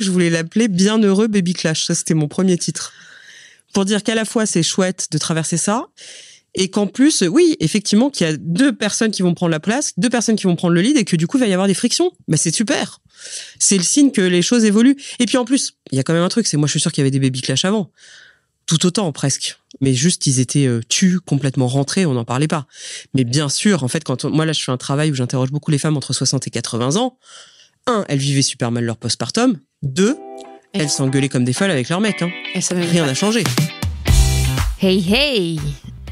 Je voulais l'appeler Bienheureux Baby Clash. Ça, c'était mon premier titre. Pour dire qu'à la fois, c'est chouette de traverser ça, et qu'en plus, oui, effectivement, qu'il y a 2 personnes qui vont prendre la place, 2 personnes qui vont prendre le lead, et que du coup, il va y avoir des frictions. Mais c'est super. C'est le signe que les choses évoluent. Et puis en plus, il y a quand même un truc, c'est moi, je suis sûr qu'il y avait des baby clash avant. Tout autant, presque. Mais juste, ils étaient complètement rentrés, on n'en parlait pas. Mais bien sûr, en fait, moi, là, je fais un travail où j'interroge beaucoup les femmes entre 60 et 80 ans. 1, elles vivaient super mal leur postpartum. 2, elles s'engueulaient comme des folles avec leur mec. Hein. Rien n'a changé. Hey, hey!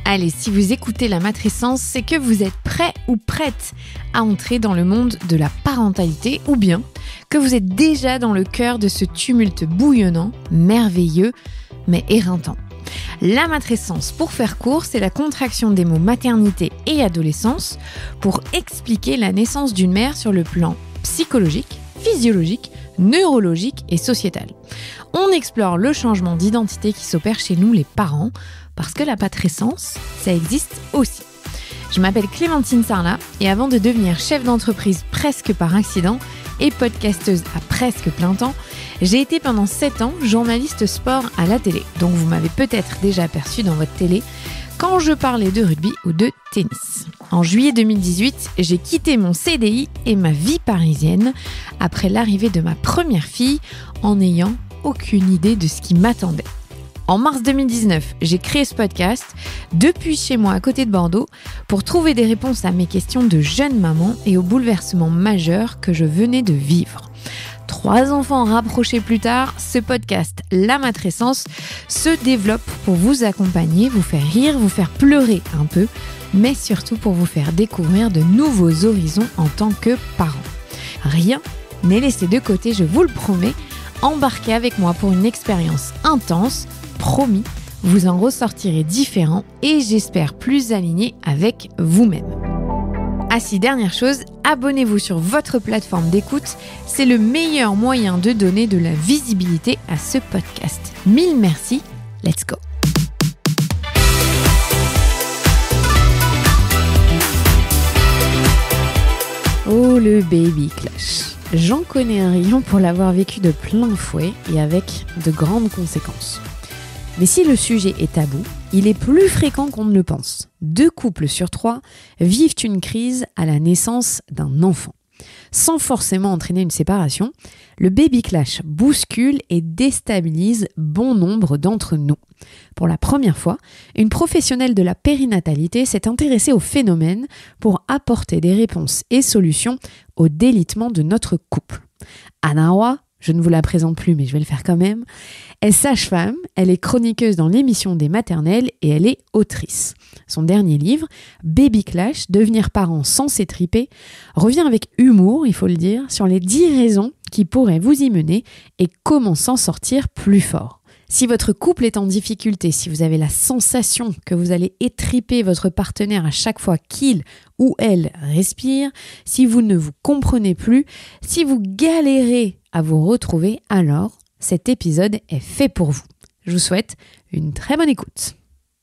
Allez, si vous écoutez La Matrescence, c'est que vous êtes prêt ou prête à entrer dans le monde de la parentalité, ou bien que vous êtes déjà dans le cœur de ce tumulte bouillonnant, merveilleux, mais éreintant. La matrescence, pour faire court, c'est la contraction des mots maternité et adolescence pour expliquer la naissance d'une mère sur le plan psychologique, physiologique, neurologique et sociétal. On explore le changement d'identité qui s'opère chez nous les parents, parce que la matrescence, ça existe aussi. Je m'appelle Clémentine Sarlat et avant de devenir chef d'entreprise presque par accident et podcasteuse à presque plein temps, j'ai été pendant 7 ans journaliste sport à la télé. Donc vous m'avez peut-être déjà aperçu dans votre télé quand je parlais de rugby ou de tennis. En juillet 2018, j'ai quitté mon CDI et ma vie parisienne après l'arrivée de ma première fille en n'ayant aucune idée de ce qui m'attendait. En mars 2019, j'ai créé ce podcast depuis chez moi à côté de Bordeaux pour trouver des réponses à mes questions de jeune maman et aux bouleversements majeurs que je venais de vivre. 3 enfants rapprochés plus tard, ce podcast La Matrescence se développe pour vous accompagner, vous faire rire, vous faire pleurer un peu, mais surtout pour vous faire découvrir de nouveaux horizons en tant que parent. Rien n'est laissé de côté, je vous le promets. Embarquez avec moi pour une expérience intense. Promis, vous en ressortirez différent et j'espère plus aligné avec vous-même. Ah si, dernière chose, abonnez-vous sur votre plateforme d'écoute, c'est le meilleur moyen de donner de la visibilité à ce podcast. 1000 merci, let's go. Oh, le baby clash. J'en connais un rayon pour l'avoir vécu de plein fouet et avec de grandes conséquences. Mais si le sujet est tabou, il est plus fréquent qu'on ne le pense. 2 couples sur 3 vivent une crise à la naissance d'un enfant. Sans forcément entraîner une séparation, le baby clash bouscule et déstabilise bon nombre d'entre nous. Pour la première fois, une professionnelle de la périnatalité s'est intéressée au phénomène pour apporter des réponses et solutions au délitement de notre couple. Anna Roy, je ne vous la présente plus mais je vais le faire quand même, est sage-femme, elle est chroniqueuse dans l'émission des maternelles et elle est autrice. Son dernier livre, Baby Clash, devenir parent sans s'étriper, revient avec humour, il faut le dire, sur les 10 raisons qui pourraient vous y mener et comment s'en sortir plus fort. Si votre couple est en difficulté, si vous avez la sensation que vous allez étriper votre partenaire à chaque fois qu'il ou elle respire, si vous ne vous comprenez plus, si vous galérez à vous retrouver, alors cet épisode est fait pour vous. Je vous souhaite une très bonne écoute.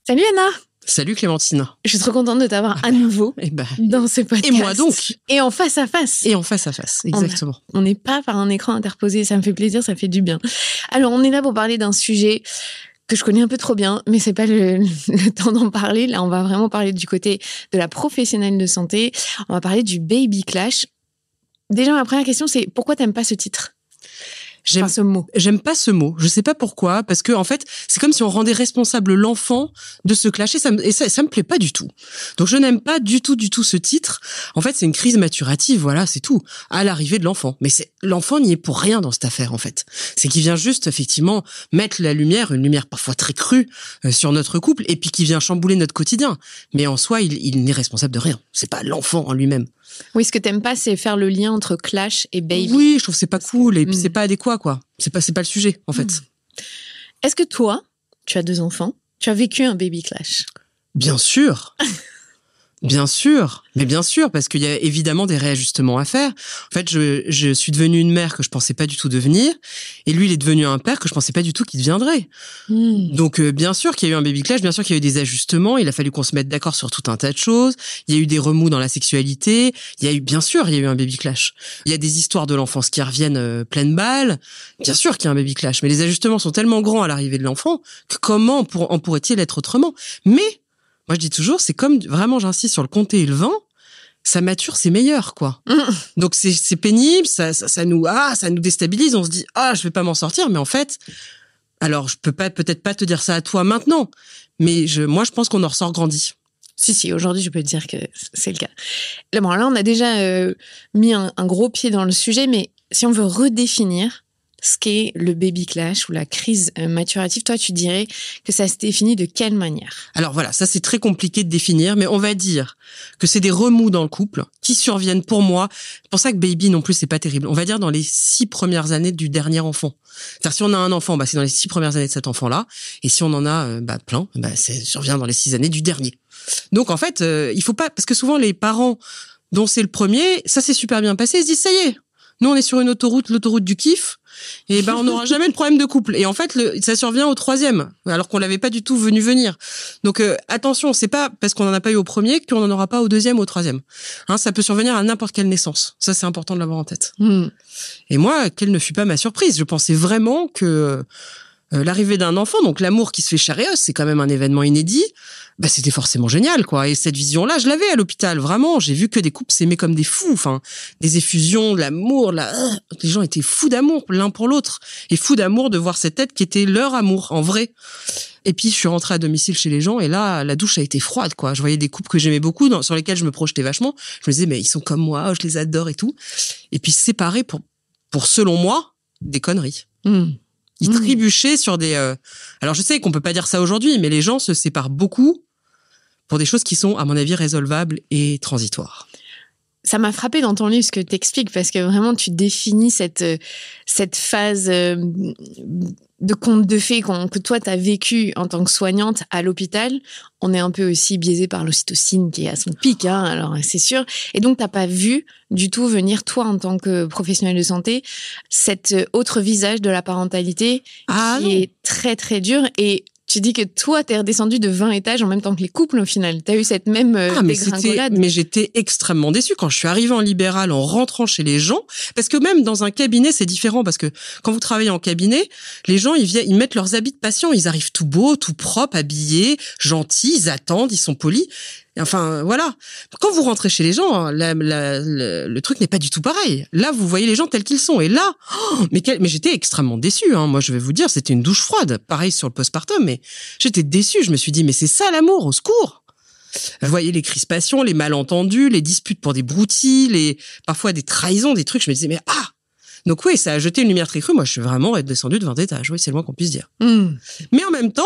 Salut Anna! Salut Clémentine. Je suis trop contente de t'avoir à nouveau dans ce podcast. Et moi donc. Et en face à face. Et en face à face, exactement. On n'est pas par un écran interposé, ça me fait plaisir, ça fait du bien. Alors on est là pour parler d'un sujet que je connais un peu trop bien, mais c'est pas le temps d'en parler. Là, on va vraiment parler du côté de la professionnelle de santé. On va parler du baby clash. Déjà, ma première question, c'est pourquoi t'aimes pas ce titre ? Ce mot. J'aime pas ce mot. Je sais pas pourquoi, parce que en fait, c'est comme si on rendait responsable l'enfant de se clasher. Ça me plaît pas du tout. Donc je n'aime pas du tout ce titre. En fait, c'est une crise maturative. Voilà, c'est tout. À l'arrivée de l'enfant. Mais l'enfant n'y est pour rien dans cette affaire en fait. C'est qu'il vient juste effectivement mettre la lumière, une lumière parfois très crue sur notre couple, et puis qui vient chambouler notre quotidien. Mais en soi, il n'est responsable de rien. C'est pas l'enfant en lui-même. Oui, ce que t'aimes pas, c'est faire le lien entre clash et baby. Oui, je trouve que c'est pas cool et puis c'est pas adéquat, quoi. C'est pas le sujet, en fait. Est-ce que toi, tu as 2 enfants, tu as vécu un baby clash ? Bien sûr. Bien sûr, mais bien sûr, parce qu'il y a évidemment des réajustements à faire. En fait, je suis devenue une mère que je pensais pas du tout devenir, et lui, il est devenu un père que je pensais pas du tout qu'il deviendrait. Donc, bien sûr qu'il y a eu un baby clash, bien sûr qu'il y a eu des ajustements, il a fallu qu'on se mette d'accord sur tout un tas de choses, il y a eu des remous dans la sexualité, bien sûr, il y a eu un baby clash. Il y a des histoires de l'enfance qui reviennent pleines balles, bien sûr qu'il y a un baby clash, mais les ajustements sont tellement grands à l'arrivée de l'enfant que comment en pourrait-il être autrement? Mais moi, je dis toujours, c'est comme, vraiment, j'insiste sur le compter et le vin, ça mature, c'est meilleur, quoi. Donc, c'est pénible, ça nous déstabilise, on se dit, je vais pas m'en sortir, mais en fait, alors, je peux peut-être pas te dire ça à toi maintenant, mais moi, je pense qu'on en ressort grandi. Si, aujourd'hui, je peux te dire que c'est le cas. Bon, là, on a déjà mis un gros pied dans le sujet, mais si on veut redéfinir ce qu'est le baby clash ou la crise maturative, toi, tu dirais que ça se définit de quelle manière? Alors voilà, ça c'est très compliqué de définir, mais on va dire que c'est des remous dans le couple qui surviennent pour moi. C'est pour ça que baby non plus, c'est pas terrible. On va dire dans les 6 premières années du dernier enfant. C'est-à-dire si on a un enfant, c'est dans les 6 premières années de cet enfant-là. Et si on en a plein, ça survient dans les 6 années du dernier. Donc en fait, il faut pas... Parce que souvent les parents dont c'est le premier, ça s'est super bien passé, ils se disent ça y est, nous on est sur une l'autoroute du kiff. Et on n'aura jamais de problème de couple. Et en fait, ça survient au 3e, alors qu'on l'avait pas du tout venir. Donc attention, c'est pas parce qu'on en a pas eu au premier qu'on en aura pas au 2e ou au 3e. Ça peut survenir à n'importe quelle naissance. Ça, c'est important de l'avoir en tête. Et moi, quelle ne fut pas ma surprise. Je pensais vraiment que l'arrivée d'un enfant, donc l'amour qui se fait chair et os, c'est quand même un événement inédit. C'était forcément génial, quoi. Et cette vision-là, je l'avais à l'hôpital, vraiment. J'ai vu que des couples s'aimaient comme des fous. Enfin, des effusions, de l'amour, les gens étaient fous d'amour l'un pour l'autre. Et fous d'amour de voir cette tête qui était leur amour, en vrai. Et puis, je suis rentrée à domicile chez les gens, et là, la douche a été froide, quoi. Je voyais des couples que j'aimais beaucoup, sur lesquels je me projetais vachement. Je me disais, mais ils sont comme moi, je les adore et tout. Et puis, séparés pour selon moi, des conneries. Ils trébuchaient sur des... Alors, je sais qu'on peut pas dire ça aujourd'hui, mais les gens se séparent beaucoup pour des choses qui sont, à mon avis, résolvables et transitoires. Ça m'a frappé dans ton livre ce que tu expliques, parce que vraiment, tu définis cette phase de conte de fées que toi, tu as vécu en tant que soignante à l'hôpital. On est un peu aussi biaisé par l'ocytocine qui est à son pic, alors c'est sûr. Et donc, tu n'as pas vu du tout venir, toi, en tant que professionnel de santé, cet autre visage de la parentalité qui est très, très dur. Et tu dis que toi, t'es redescendu de 20 étages en même temps que les couples, au final. T'as eu cette même dégringolade. Mais j'étais extrêmement déçue quand je suis arrivée en libéral, en rentrant chez les gens. Parce que même dans un cabinet, c'est différent. Parce que quand vous travaillez en cabinet, les gens, ils mettent leurs habits de patient. Ils arrivent tout beaux, tout propres, habillés, gentils, ils attendent, ils sont polis. Enfin, voilà. Quand vous rentrez chez les gens, le truc n'est pas du tout pareil. Là, vous voyez les gens tels qu'ils sont. Et là, mais j'étais extrêmement déçue. Moi, je vais vous dire, c'était une douche froide. Pareil sur le postpartum, mais j'étais déçue. Je me suis dit, mais c'est ça l'amour, au secours. Vous voyez les crispations, les malentendus, les disputes pour des broutilles, parfois des trahisons, des trucs. Je me disais, mais donc oui, ça a jeté une lumière très crue. Moi, je suis vraiment descendue de 20 étages. Oui, c'est le moins qu'on puisse dire. Mais en même temps,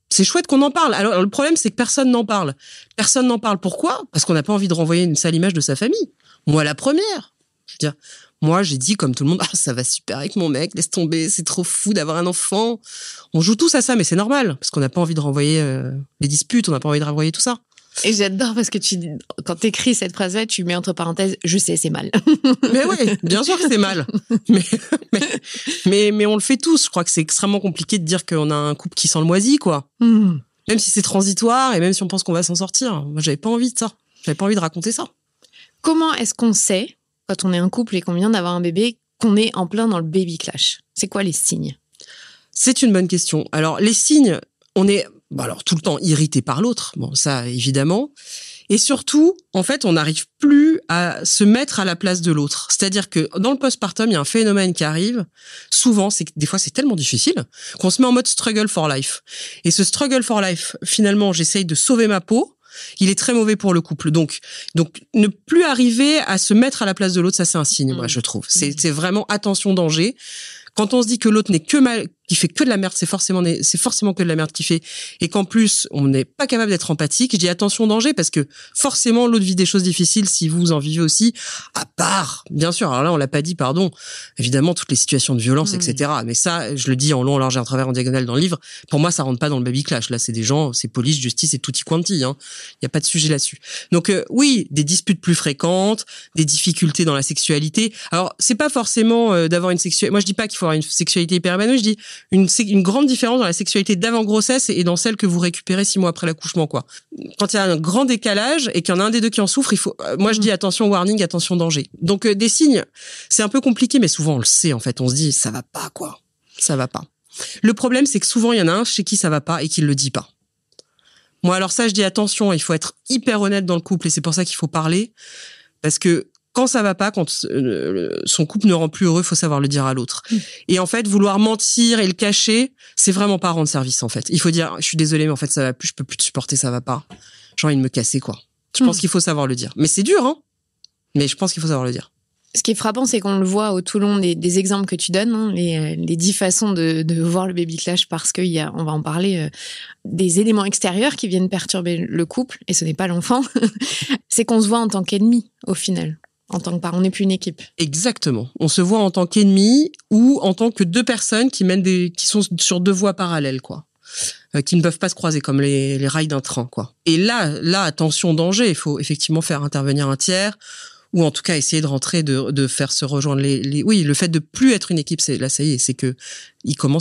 c'est chouette qu'on en parle. Alors, le problème, c'est que personne n'en parle. Personne n'en parle. Pourquoi? Parce qu'on n'a pas envie de renvoyer une sale image de sa famille. Moi, la première. Je veux dire, moi, j'ai dit, comme tout le monde, ça va super avec mon mec, laisse tomber, c'est trop fou d'avoir un enfant. On joue tous à ça, mais c'est normal. Parce qu'on n'a pas envie de renvoyer les disputes, on n'a pas envie de renvoyer tout ça. Et j'adore parce que quand t'écris cette phrase-là, tu mets entre parenthèses, je sais, c'est mal. Mais oui, bien sûr que c'est mal. Mais on le fait tous. Je crois que c'est extrêmement compliqué de dire qu'on a un couple qui sent le moisi, quoi. Même si c'est transitoire et même si on pense qu'on va s'en sortir. Moi, j'avais pas envie de ça. J'avais pas envie de raconter ça. Comment est-ce qu'on sait, quand on est un couple et qu'on vient d'avoir un bébé, qu'on est en plein dans le baby clash? C'est quoi les signes? C'est une bonne question. Alors, les signes, on est... alors tout le temps irrité par l'autre, bon ça évidemment, et surtout en fait on n'arrive plus à se mettre à la place de l'autre. C'est-à-dire que dans le postpartum il y a un phénomène qui arrive. Souvent c'est que des fois c'est tellement difficile qu'on se met en mode struggle for life. Et ce struggle for life, finalement j'essaye de sauver ma peau. Il est très mauvais pour le couple. Donc ne plus arriver à se mettre à la place de l'autre, ça c'est un signe, moi je trouve. C'est vraiment attention danger. Quand on se dit que l'autre n'est qui fait que de la merde, c'est forcément que de la merde qu'il fait, et qu'en plus, on n'est pas capable d'être empathique, je dis attention danger, parce que forcément, l'autre vit des choses difficiles si vous en vivez aussi, à part, bien sûr, alors là, on l'a pas dit, pardon, évidemment, toutes les situations de violence, etc. Mais ça, je le dis en long, en large et en travers, en diagonale dans le livre, pour moi, ça rentre pas dans le baby clash. Là, c'est des gens, c'est police, justice et tutti quanti, hein. Il y a pas de sujet là-dessus. Donc, oui, des disputes plus fréquentes, des difficultés dans la sexualité. Alors, c'est pas forcément d'avoir une sexualité, moi, je dis pas qu'il faut avoir une sexualité hyper épanouie, je dis une grande différence dans la sexualité d'avant-grossesse et dans celle que vous récupérez 6 mois après l'accouchement, quoi. Quand il y a un grand décalage et qu'il y en a un des deux qui en souffre, il faut, moi je dis attention warning, attention danger. Donc des signes, c'est un peu compliqué, mais souvent on le sait en fait, on se dit ça va pas, quoi. Ça va pas. Le problème, c'est que souvent il y en a un chez qui ça va pas et qui le dit pas. Moi alors ça, je dis attention, il faut être hyper honnête dans le couple et c'est pour ça qu'il faut parler, parce que quand ça va pas, quand son couple ne rend plus heureux, faut savoir le dire à l'autre. Et en fait, vouloir mentir et le cacher, c'est vraiment pas rendre service, en fait. Il faut dire, je suis désolée, mais en fait, ça va plus, je peux plus te supporter, ça va pas. J'ai envie de me casser, quoi. Je pense qu'il faut savoir le dire. Mais c'est dur, hein. Mais je pense qu'il faut savoir le dire. Ce qui est frappant, c'est qu'on le voit au tout long des exemples que tu donnes, hein, les 10 façons de voir le baby clash, parce qu'il y a, on va en parler, des éléments extérieurs qui viennent perturber le couple, et ce n'est pas l'enfant. C'est qu'on se voit en tant qu'ennemi, au final. En tant que parent, on n'est plus une équipe. Exactement. On se voit en tant qu'ennemis ou en tant que deux personnes qui sont sur deux voies parallèles, quoi. Qui ne peuvent pas se croiser comme les rails d'un train, quoi. Et là, attention, danger. Il faut effectivement faire intervenir un tiers ou en tout cas essayer de rentrer, de faire se rejoindre oui, le fait de plus être une équipe, là, ça y est, c'est que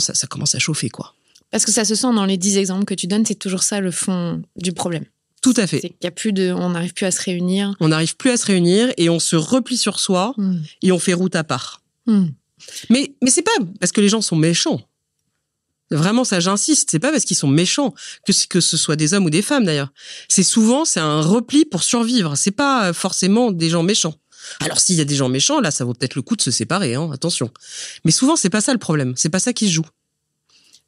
ça commence à chauffer, quoi. Parce que ça se sent dans les 10 exemples que tu donnes, c'est toujours ça le fond du problème. Tout à fait. C'est qu'il y a plus on n'arrive plus à se réunir. On n'arrive plus à se réunir et on se replie sur soi et on fait route à part. Mais c'est pas parce que les gens sont méchants. Vraiment, ça, j'insiste. C'est pas parce qu'ils sont méchants que ce soit des hommes ou des femmes, d'ailleurs. C'est un repli pour survivre. C'est pas forcément des gens méchants. Alors, s'il y a des gens méchants, là, ça vaut peut-être le coup de se séparer, hein, attention. Mais souvent, c'est pas ça le problème. C'est pas ça qui se joue.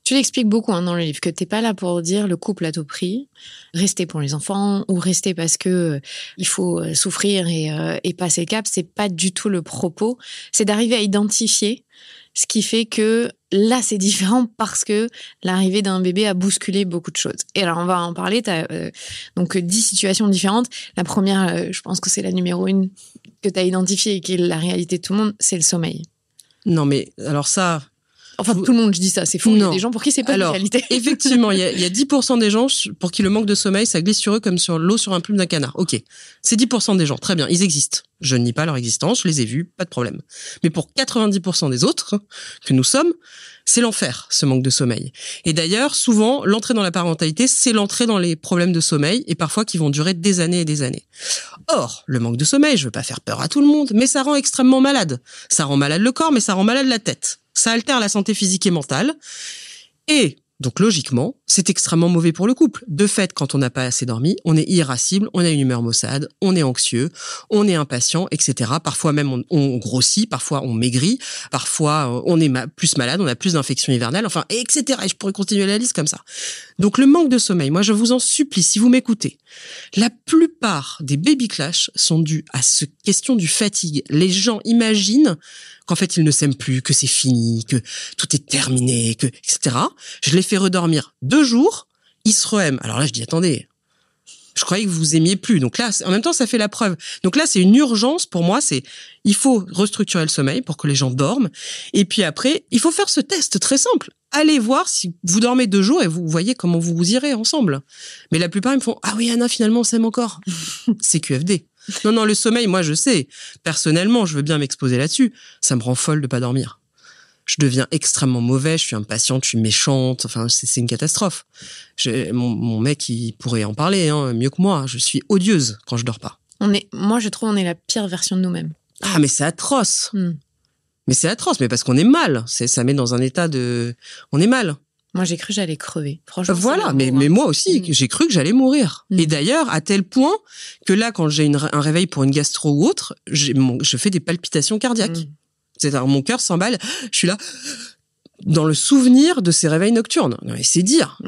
Tu l'expliques beaucoup dans le livre, que t'es pas là pour dire le couple à tout prix, rester pour les enfants ou rester parce que il faut souffrir et passer le cap. C'est pas du tout le propos. C'est d'arriver à identifier ce qui fait que là, c'est différent parce que l'arrivée d'un bébé a bousculé beaucoup de choses. Et alors, on va en parler. T'as donc 10 situations différentes. La première, je pense que c'est la numéro 1 que t'as identifiée et qui est la réalité de tout le monde, c'est le sommeil. Non, mais alors ça... Enfin, tout le monde, je dis ça, c'est faux. Il y a des gens pour qui c'est pas une réalité. Effectivement, il y a 10% des gens pour qui le manque de sommeil, ça glisse sur eux comme sur l'eau sur un plume d'un canard. Ok, c'est 10% des gens, très bien, ils existent. Je nie pas leur existence, je les ai vus, pas de problème. Mais pour 90% des autres que nous sommes, c'est l'enfer, ce manque de sommeil. Et d'ailleurs, souvent, l'entrée dans la parentalité, c'est l'entrée dans les problèmes de sommeil, et parfois qui vont durer des années et des années. Or, le manque de sommeil, je veux pas faire peur à tout le monde, mais ça rend extrêmement malade. Ça rend malade le corps, mais ça rend malade la tête. Ça altère la santé physique et mentale. Et donc, logiquement, c'est extrêmement mauvais pour le couple. De fait, quand on n'a pas assez dormi, on est irascible, on a une humeur maussade, on est anxieux, on est impatient, etc. Parfois même, on grossit, parfois on maigrit, parfois on est plus malade, on a plus d'infections hivernales, enfin, etc. Et je pourrais continuer la liste comme ça. Donc, le manque de sommeil, moi, je vous en supplie, si vous m'écoutez, la plupart des baby clash sont dus à cette question du fatigue. Les gens imaginent qu'en fait, ils ne s'aiment plus, que c'est fini, que tout est terminé, etc. Je les fais redormir 2 jours, ils se re-aiment. Alors là, je dis, attendez, je croyais que vous vous aimiez plus. Donc là, en même temps, ça fait la preuve. Donc là, c'est une urgence pour moi, il faut restructurer le sommeil pour que les gens dorment. Et puis après, il faut faire ce test très simple. Allez voir si vous dormez 2 jours et vous voyez comment vous irez ensemble. Mais la plupart, ils me font, ah oui, Anna, finalement, on s'aime encore. C'est QFD. Non, le sommeil, moi, je sais. Personnellement, je veux bien m'exposer là-dessus. Ça me rend folle de pas dormir. Je deviens extrêmement mauvais, je suis impatiente, je suis méchante. Enfin, c'est une catastrophe. Mon mec, il pourrait en parler, hein, mieux que moi. Je suis odieuse quand je dors pas. Moi, je trouve, on est la pire version de nous-mêmes. Ah, mais c'est atroce. Mais c'est atroce, mais parce qu'on est mal. Ça met dans un état de... On est mal. Moi, j'ai cru que j'allais crever. Franchement, voilà, mais moi aussi, j'ai cru que j'allais mourir. Et d'ailleurs, à tel point que là, quand j'ai un réveil pour une gastro ou autre, je fais des palpitations cardiaques. C'est-à-dire, mon cœur s'emballe. Je suis là, dans le souvenir de ces réveils nocturnes. Non, mais c'est dire.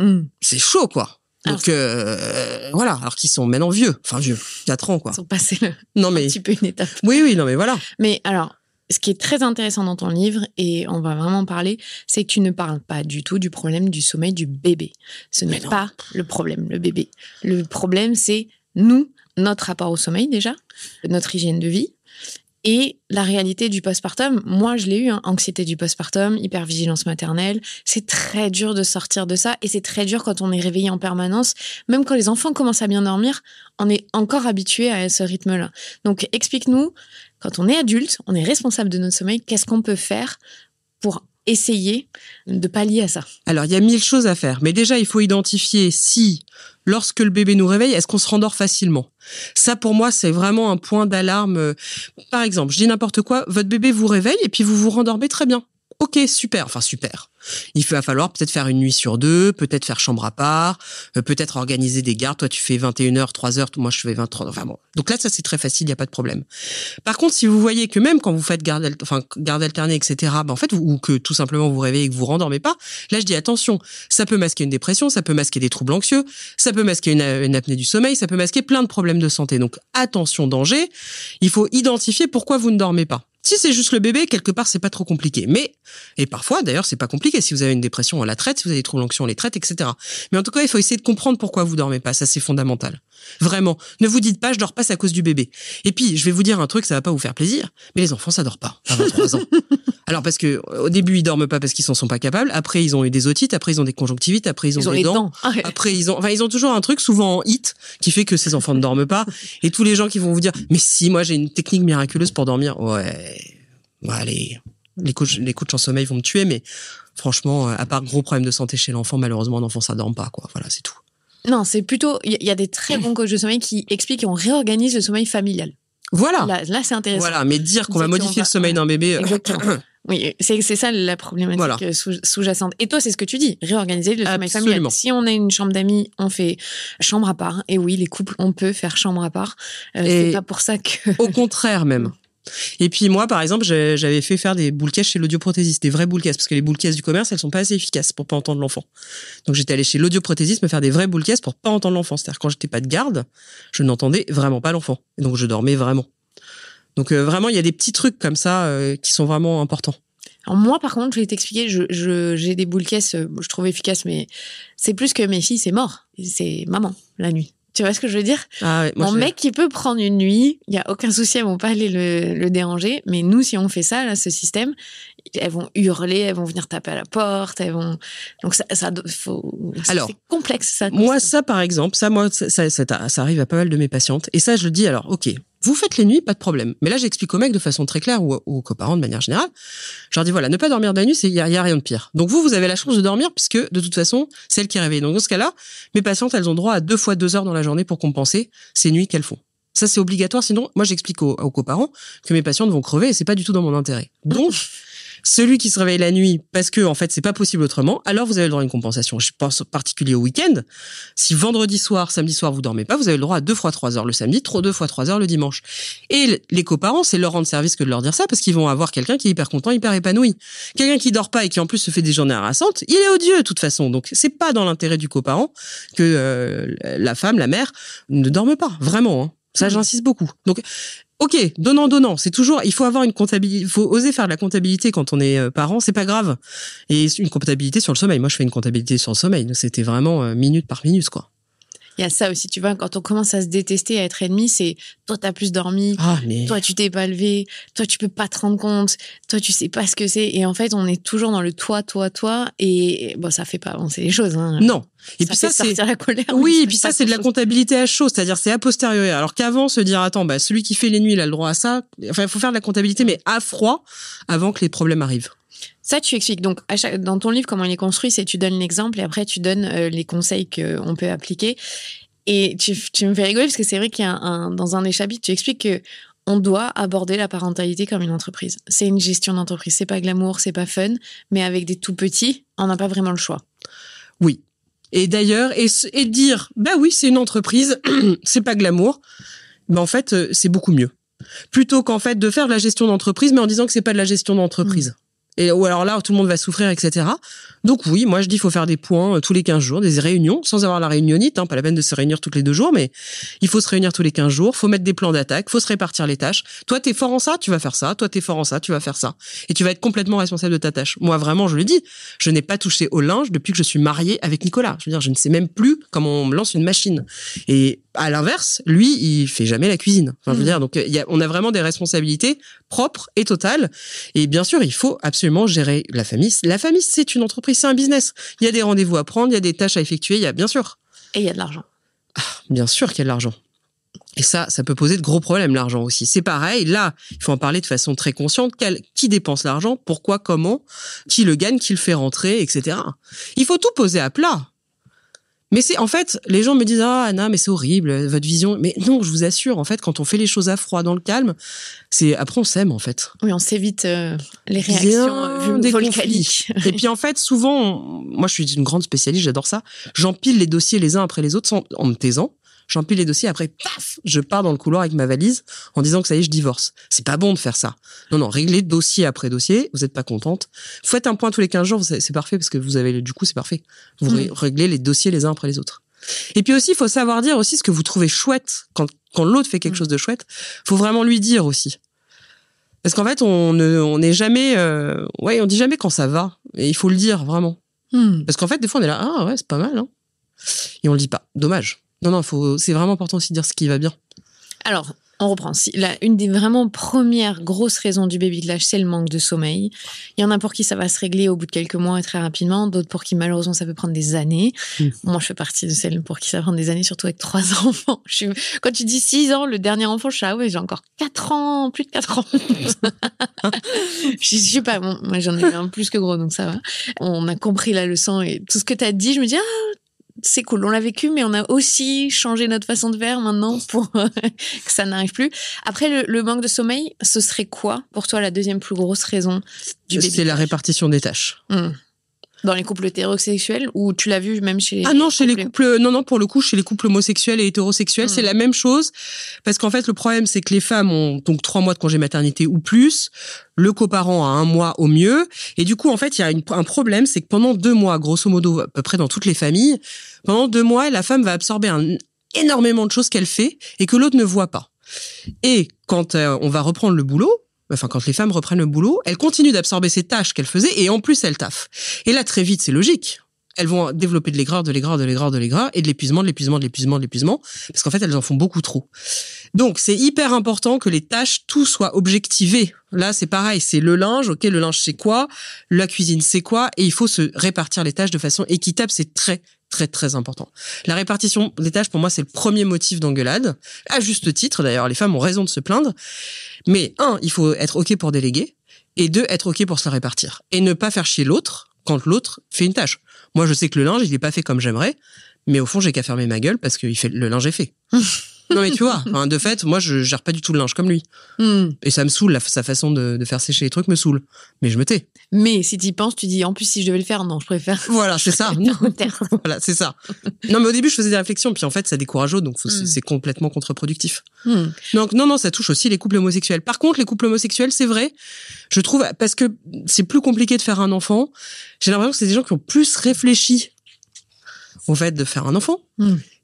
C'est chaud, quoi. Donc, voilà. Alors qu'ils sont maintenant vieux. Enfin, vieux. 4 ans, quoi. Ils sont passés un petit peu une étape. Oui, non, mais voilà. Mais alors, ce qui est très intéressant dans ton livre, et on va vraiment parler, c'est que tu ne parles pas du tout du problème du sommeil du bébé. Ce n'est pas le problème, le bébé. Le problème, c'est nous, notre rapport au sommeil déjà, notre hygiène de vie, et la réalité du postpartum. Moi, je l'ai eu, anxiété du postpartum, hypervigilance maternelle. C'est très dur de sortir de ça, et c'est très dur quand on est réveillé en permanence. Même quand les enfants commencent à bien dormir, on est encore habitué à ce rythme-là. Donc, explique-nous, quand on est adulte, on est responsable de notre sommeil, qu'est-ce qu'on peut faire pour essayer de pallier à ça? Alors, il y a 1000 choses à faire. Mais déjà, il faut identifier si, lorsque le bébé nous réveille, est-ce qu'on se rendort facilement? Ça, pour moi, c'est vraiment un point d'alarme. Par exemple, je dis n'importe quoi, votre bébé vous réveille et puis vous vous rendormez très bien. Ok, super. Enfin, super. Il va falloir peut-être faire une nuit sur 2, peut-être faire chambre à part, peut-être organiser des gardes. Toi, tu fais 21h, 3h, moi, je fais 23h. Enfin bon. Donc là, ça, c'est très facile, il n'y a pas de problème. Par contre, si vous voyez que même quand vous faites garde alternée, etc., en fait, ou que tout simplement vous réveillez et que vous rendormez pas, là, je dis attention, ça peut masquer une dépression, ça peut masquer des troubles anxieux, ça peut masquer une apnée du sommeil, ça peut masquer plein de problèmes de santé. Donc, attention, danger. Il faut identifier pourquoi vous ne dormez pas. Si c'est juste le bébé, quelque part, c'est pas trop compliqué. Et parfois, d'ailleurs, c'est pas compliqué. Si vous avez une dépression, on la traite. Si vous avez des troubles anxieux, on les traite, etc. Mais en tout cas, il faut essayer de comprendre pourquoi vous dormez pas. Ça, c'est fondamental. Vraiment. Ne vous dites pas, je dors pas, c'est à cause du bébé. Et puis, je vais vous dire un truc, ça va pas vous faire plaisir. Mais les enfants, ça dort pas à 23 ans. Alors, parce que, au début, ils dorment pas parce qu'ils s'en sont pas capables. Après, ils ont eu des otites. Après, ils ont des conjonctivites. Après, ils ont des dents. Après, ils ont toujours un truc, souvent en hit, qui fait que ces enfants ne dorment pas. Et tous les gens qui vont vous dire, mais si, moi, j'ai une technique miraculeuse pour dormir. Ouais. Bon, allez, les coachs en sommeil vont me tuer, mais franchement, à part gros problème de santé chez l'enfant, malheureusement, un enfant, ça dorme pas, quoi. Voilà, c'est tout. Non, c'est plutôt, il y a des très bons coachs de sommeil qui expliquent qu'on réorganise le sommeil familial. Voilà. Là, c'est intéressant. Voilà, mais dire qu'on va modifier le sommeil d'un bébé. Exactement. Oui, c'est ça la problématique sous-jacente. Et toi, c'est ce que tu dis, réorganiser le sommeil familial. Si on a une chambre d'amis, on fait chambre à part. Et oui, les couples, on peut faire chambre à part. C'est pas pour ça que... Au contraire, même. Et puis moi, par exemple, j'avais fait faire des boules caisses chez l'audioprothésiste, des vraies boules caisses, parce que les boules caisses du commerce, elles sont pas assez efficaces pour pas entendre l'enfant. Donc j'étais allée chez l'audioprothésiste me faire des vraies boules caisses pour pas entendre l'enfant. C'est-à-dire quand j'étais pas de garde, je n'entendais vraiment pas l'enfant. Et donc je dormais vraiment. Donc vraiment, il y a des petits trucs comme ça qui sont vraiment importants. Alors moi, par contre, je vais t'expliquer, j'ai des boules caisses, je trouve efficaces, mais c'est plus que mes filles, c'est mort. C'est maman, la nuit. Tu vois ce que je veux dire? Mon mec qui peut prendre une nuit, il y a aucun souci, elles vont pas aller le déranger. Mais nous, si on fait ça, là, ce système, elles vont hurler, elles vont venir taper à la porte, elles vont. Donc alors, c'est complexe ça. Moi, ça par exemple, ça arrive à pas mal de mes patientes. Et ça, je le dis. Alors, ok. Vous faites les nuits, pas de problème. Mais là, j'explique aux mecs de façon très claire ou aux coparents de manière générale. Je leur dis, voilà, ne pas dormir de la nuit, il y a rien de pire. Donc vous avez la chance de dormir puisque, de toute façon, c'est elle qui est réveillée. Donc dans ce cas-là, mes patientes, elles ont droit à 2 fois 2 heures dans la journée pour compenser ces nuits qu'elles font. Ça, c'est obligatoire. Sinon, moi, j'explique aux coparents que mes patientes vont crever et c'est pas du tout dans mon intérêt. Donc, celui qui se réveille la nuit parce que, en fait, c'est pas possible autrement, alors vous avez le droit à une compensation. Je pense en particulier au week-end. Si vendredi soir, samedi soir, vous dormez pas, vous avez le droit à 2 fois 3 heures le samedi, 2 fois 3 heures le dimanche. Et les coparents, c'est leur rendre service que de leur dire ça parce qu'ils vont avoir quelqu'un qui est hyper content, hyper épanoui. Quelqu'un qui dort pas et qui en plus se fait des journées harassantes, il est odieux de toute façon. Donc, c'est pas dans l'intérêt du coparent que la femme, la mère, ne dorme pas. Vraiment, hein. Ça, j'insiste beaucoup. Donc, ok, donnant, c'est toujours, il faut avoir une comptabilité, il faut oser faire de la comptabilité quand on est parent, c'est pas grave. Et une comptabilité sur le sommeil. Moi, je fais une comptabilité sur le sommeil. C'était vraiment minute par minute, quoi. Il y a ça aussi, tu vois, quand on commence à se détester, à être ennemi, c'est toi, t'as plus dormi, toi, tu t'es pas levé, toi, tu peux pas te rendre compte, toi, tu sais pas ce que c'est. Et en fait, on est toujours dans le toi, et bon, ça fait pas avancer les choses. Hein. Non. Et ça puis ça, c'est la colère. Oui, et puis ça, c'est de la comptabilité à chaud, c'est-à-dire c'est a posteriori. Alors qu'avant, se dire, attends, celui qui fait les nuits, il a le droit à ça. Enfin, il faut faire de la comptabilité, mais à froid, avant que les problèmes arrivent. Ça, tu expliques. Donc, dans ton livre, comment il est construit, c'est tu donnes l'exemple et après, tu donnes les conseils qu'on peut appliquer. Et tu me fais rigoler parce que c'est vrai qu'il y a dans un des chapitres, tu expliques que on doit aborder la parentalité comme une entreprise. C'est une gestion d'entreprise. C'est pas glamour, c'est pas fun, mais avec des tout petits, on n'a pas vraiment le choix. Oui. Et d'ailleurs, et dire, oui, c'est une entreprise, c'est pas glamour, en fait, c'est beaucoup mieux. Plutôt qu'en fait de faire de la gestion d'entreprise, mais en disant que c'est pas de la gestion d'entreprise. ou alors là, tout le monde va souffrir, etc. Donc oui, moi je dis il faut faire des points tous les 15 jours, des réunions, sans avoir la réunionnite, pas la peine de se réunir toutes les 2 jours, mais il faut se réunir tous les 15 jours, faut mettre des plans d'attaque, faut se répartir les tâches. Toi, t'es fort en ça, tu vas faire ça. Toi, t'es fort en ça, tu vas faire ça. Et tu vas être complètement responsable de ta tâche. Moi, vraiment, je le dis, je n'ai pas touché au linge depuis que je suis mariée avec Nicolas. Je veux dire, je ne sais même plus comment on me lance une machine. Et à l'inverse, lui, il fait jamais la cuisine. Enfin, je veux dire, donc on a vraiment des responsabilités propres et totales. Et bien sûr, il faut absolument gérer la famille. La famille, c'est une entreprise, c'est un business. Il y a des rendez-vous à prendre, il y a des tâches à effectuer, il y a bien sûr. Et il y a de l'argent. Bien sûr qu'il y a de l'argent. Et ça peut poser de gros problèmes, l'argent aussi. C'est pareil, là, il faut en parler de façon très consciente. Qui dépense l'argent, pourquoi, comment, qui le gagne, qui le fait rentrer, etc. Il faut tout poser à plat. Mais en fait, les gens me disent « Ah, Anna, mais c'est horrible, votre vision. » Mais non, je vous assure, en fait, quand on fait les choses à froid, dans le calme, après on s'aime, en fait. Oui, on s'évite les réactions volcaniques. Et puis en fait, souvent, moi je suis une grande spécialiste, j'adore ça, j'empile les dossiers les uns après les autres en me taisant. J'empile les dossiers, après, paf, je pars dans le couloir avec ma valise en disant que ça y est, je divorce. C'est pas bon de faire ça. Non, réglez dossier après dossier, vous êtes pas contente. Faites un point tous les 15 jours, c'est parfait, parce que du coup, c'est parfait. Vous réglez les dossiers les uns après les autres. Et puis aussi, il faut savoir dire aussi ce que vous trouvez chouette. Quand l'autre fait quelque chose de chouette, faut vraiment lui dire aussi. Parce qu'en fait, on n'est jamais, on dit jamais quand ça va. Et il faut le dire, vraiment. Parce qu'en fait, des fois, on est là, ah ouais, c'est pas mal, hein. Et on le dit pas. Dommage. Non, c'est vraiment important aussi de dire ce qui va bien. Alors, on reprend. Une des vraiment premières grosses raisons du baby clash, c'est le manque de sommeil. Il y en a pour qui ça va se régler au bout de quelques mois et très rapidement. D'autres pour qui, malheureusement, ça peut prendre des années. Moi, je fais partie de celles pour qui ça prend des années, surtout avec 3 enfants. Quand tu dis 6 ans, le dernier enfant, je suis ouais, j'ai encore 4 ans, plus de 4 ans. Je sais pas, moi, j'en ai eu un plus que gros, donc ça va. On a compris la leçon et tout ce que tu as dit, je me dis, c'est cool, on l'a vécu, mais on a aussi changé notre façon de faire maintenant pour que ça n'arrive plus. Après, le manque de sommeil, ce serait quoi pour toi la deuxième plus grosse raison du baby clash ? C'est la répartition des tâches. Dans les couples hétérosexuels, ou tu l'as vu même chez les couples... Non, pour le coup, chez les couples homosexuels et hétérosexuels, c'est la même chose. Parce qu'en fait, le problème, c'est que les femmes ont donc 3 mois de congé maternité ou plus. Le coparent a 1 mois au mieux. Et du coup, en fait, il y a un problème, c'est que pendant 2 mois, grosso modo, à peu près dans toutes les familles, pendant 2 mois, la femme va absorber énormément de choses qu'elle fait et que l'autre ne voit pas. Et quand on va reprendre le boulot, quand les femmes reprennent le boulot, elles continuent d'absorber ces tâches qu'elles faisaient et en plus elles taffent. Et là, très vite, c'est logique. Elles vont développer de l'aigreur et de l'épuisement, parce qu'en fait, elles en font beaucoup trop. Donc, c'est hyper important que les tâches, tout soit objectivé. Là, c'est pareil, c'est le linge, ok, le linge c'est quoi, la cuisine c'est quoi, et il faut se répartir les tâches de façon équitable, c'est très, très, très important. La répartition des tâches, pour moi, c'est le premier motif d'engueulade. À juste titre, d'ailleurs, les femmes ont raison de se plaindre. Mais 1, il faut être OK pour déléguer, et 2, être OK pour se la répartir. Et ne pas faire chier l'autre quand l'autre fait une tâche. Moi, je sais que le linge, il est pas fait comme j'aimerais, mais au fond, j'ai qu'à fermer ma gueule parce que le linge est fait. Non, mais tu vois, de fait, moi, je gère pas du tout le linge comme lui. Et ça me saoule, sa façon de faire sécher les trucs me saoule. Mais je me tais. Mais si t'y penses, tu dis, en plus, si je devais le faire, non, je préfère. Voilà, c'est ça. Voilà, c'est ça. Non, mais au début, je faisais des réflexions, puis en fait, ça décourage l'autre, donc c'est complètement contre-productif. Donc, non, ça touche aussi les couples homosexuels. Par contre, les couples homosexuels, c'est vrai, je trouve, parce que c'est plus compliqué de faire un enfant, j'ai l'impression que c'est des gens qui ont plus réfléchi au fait de faire un enfant.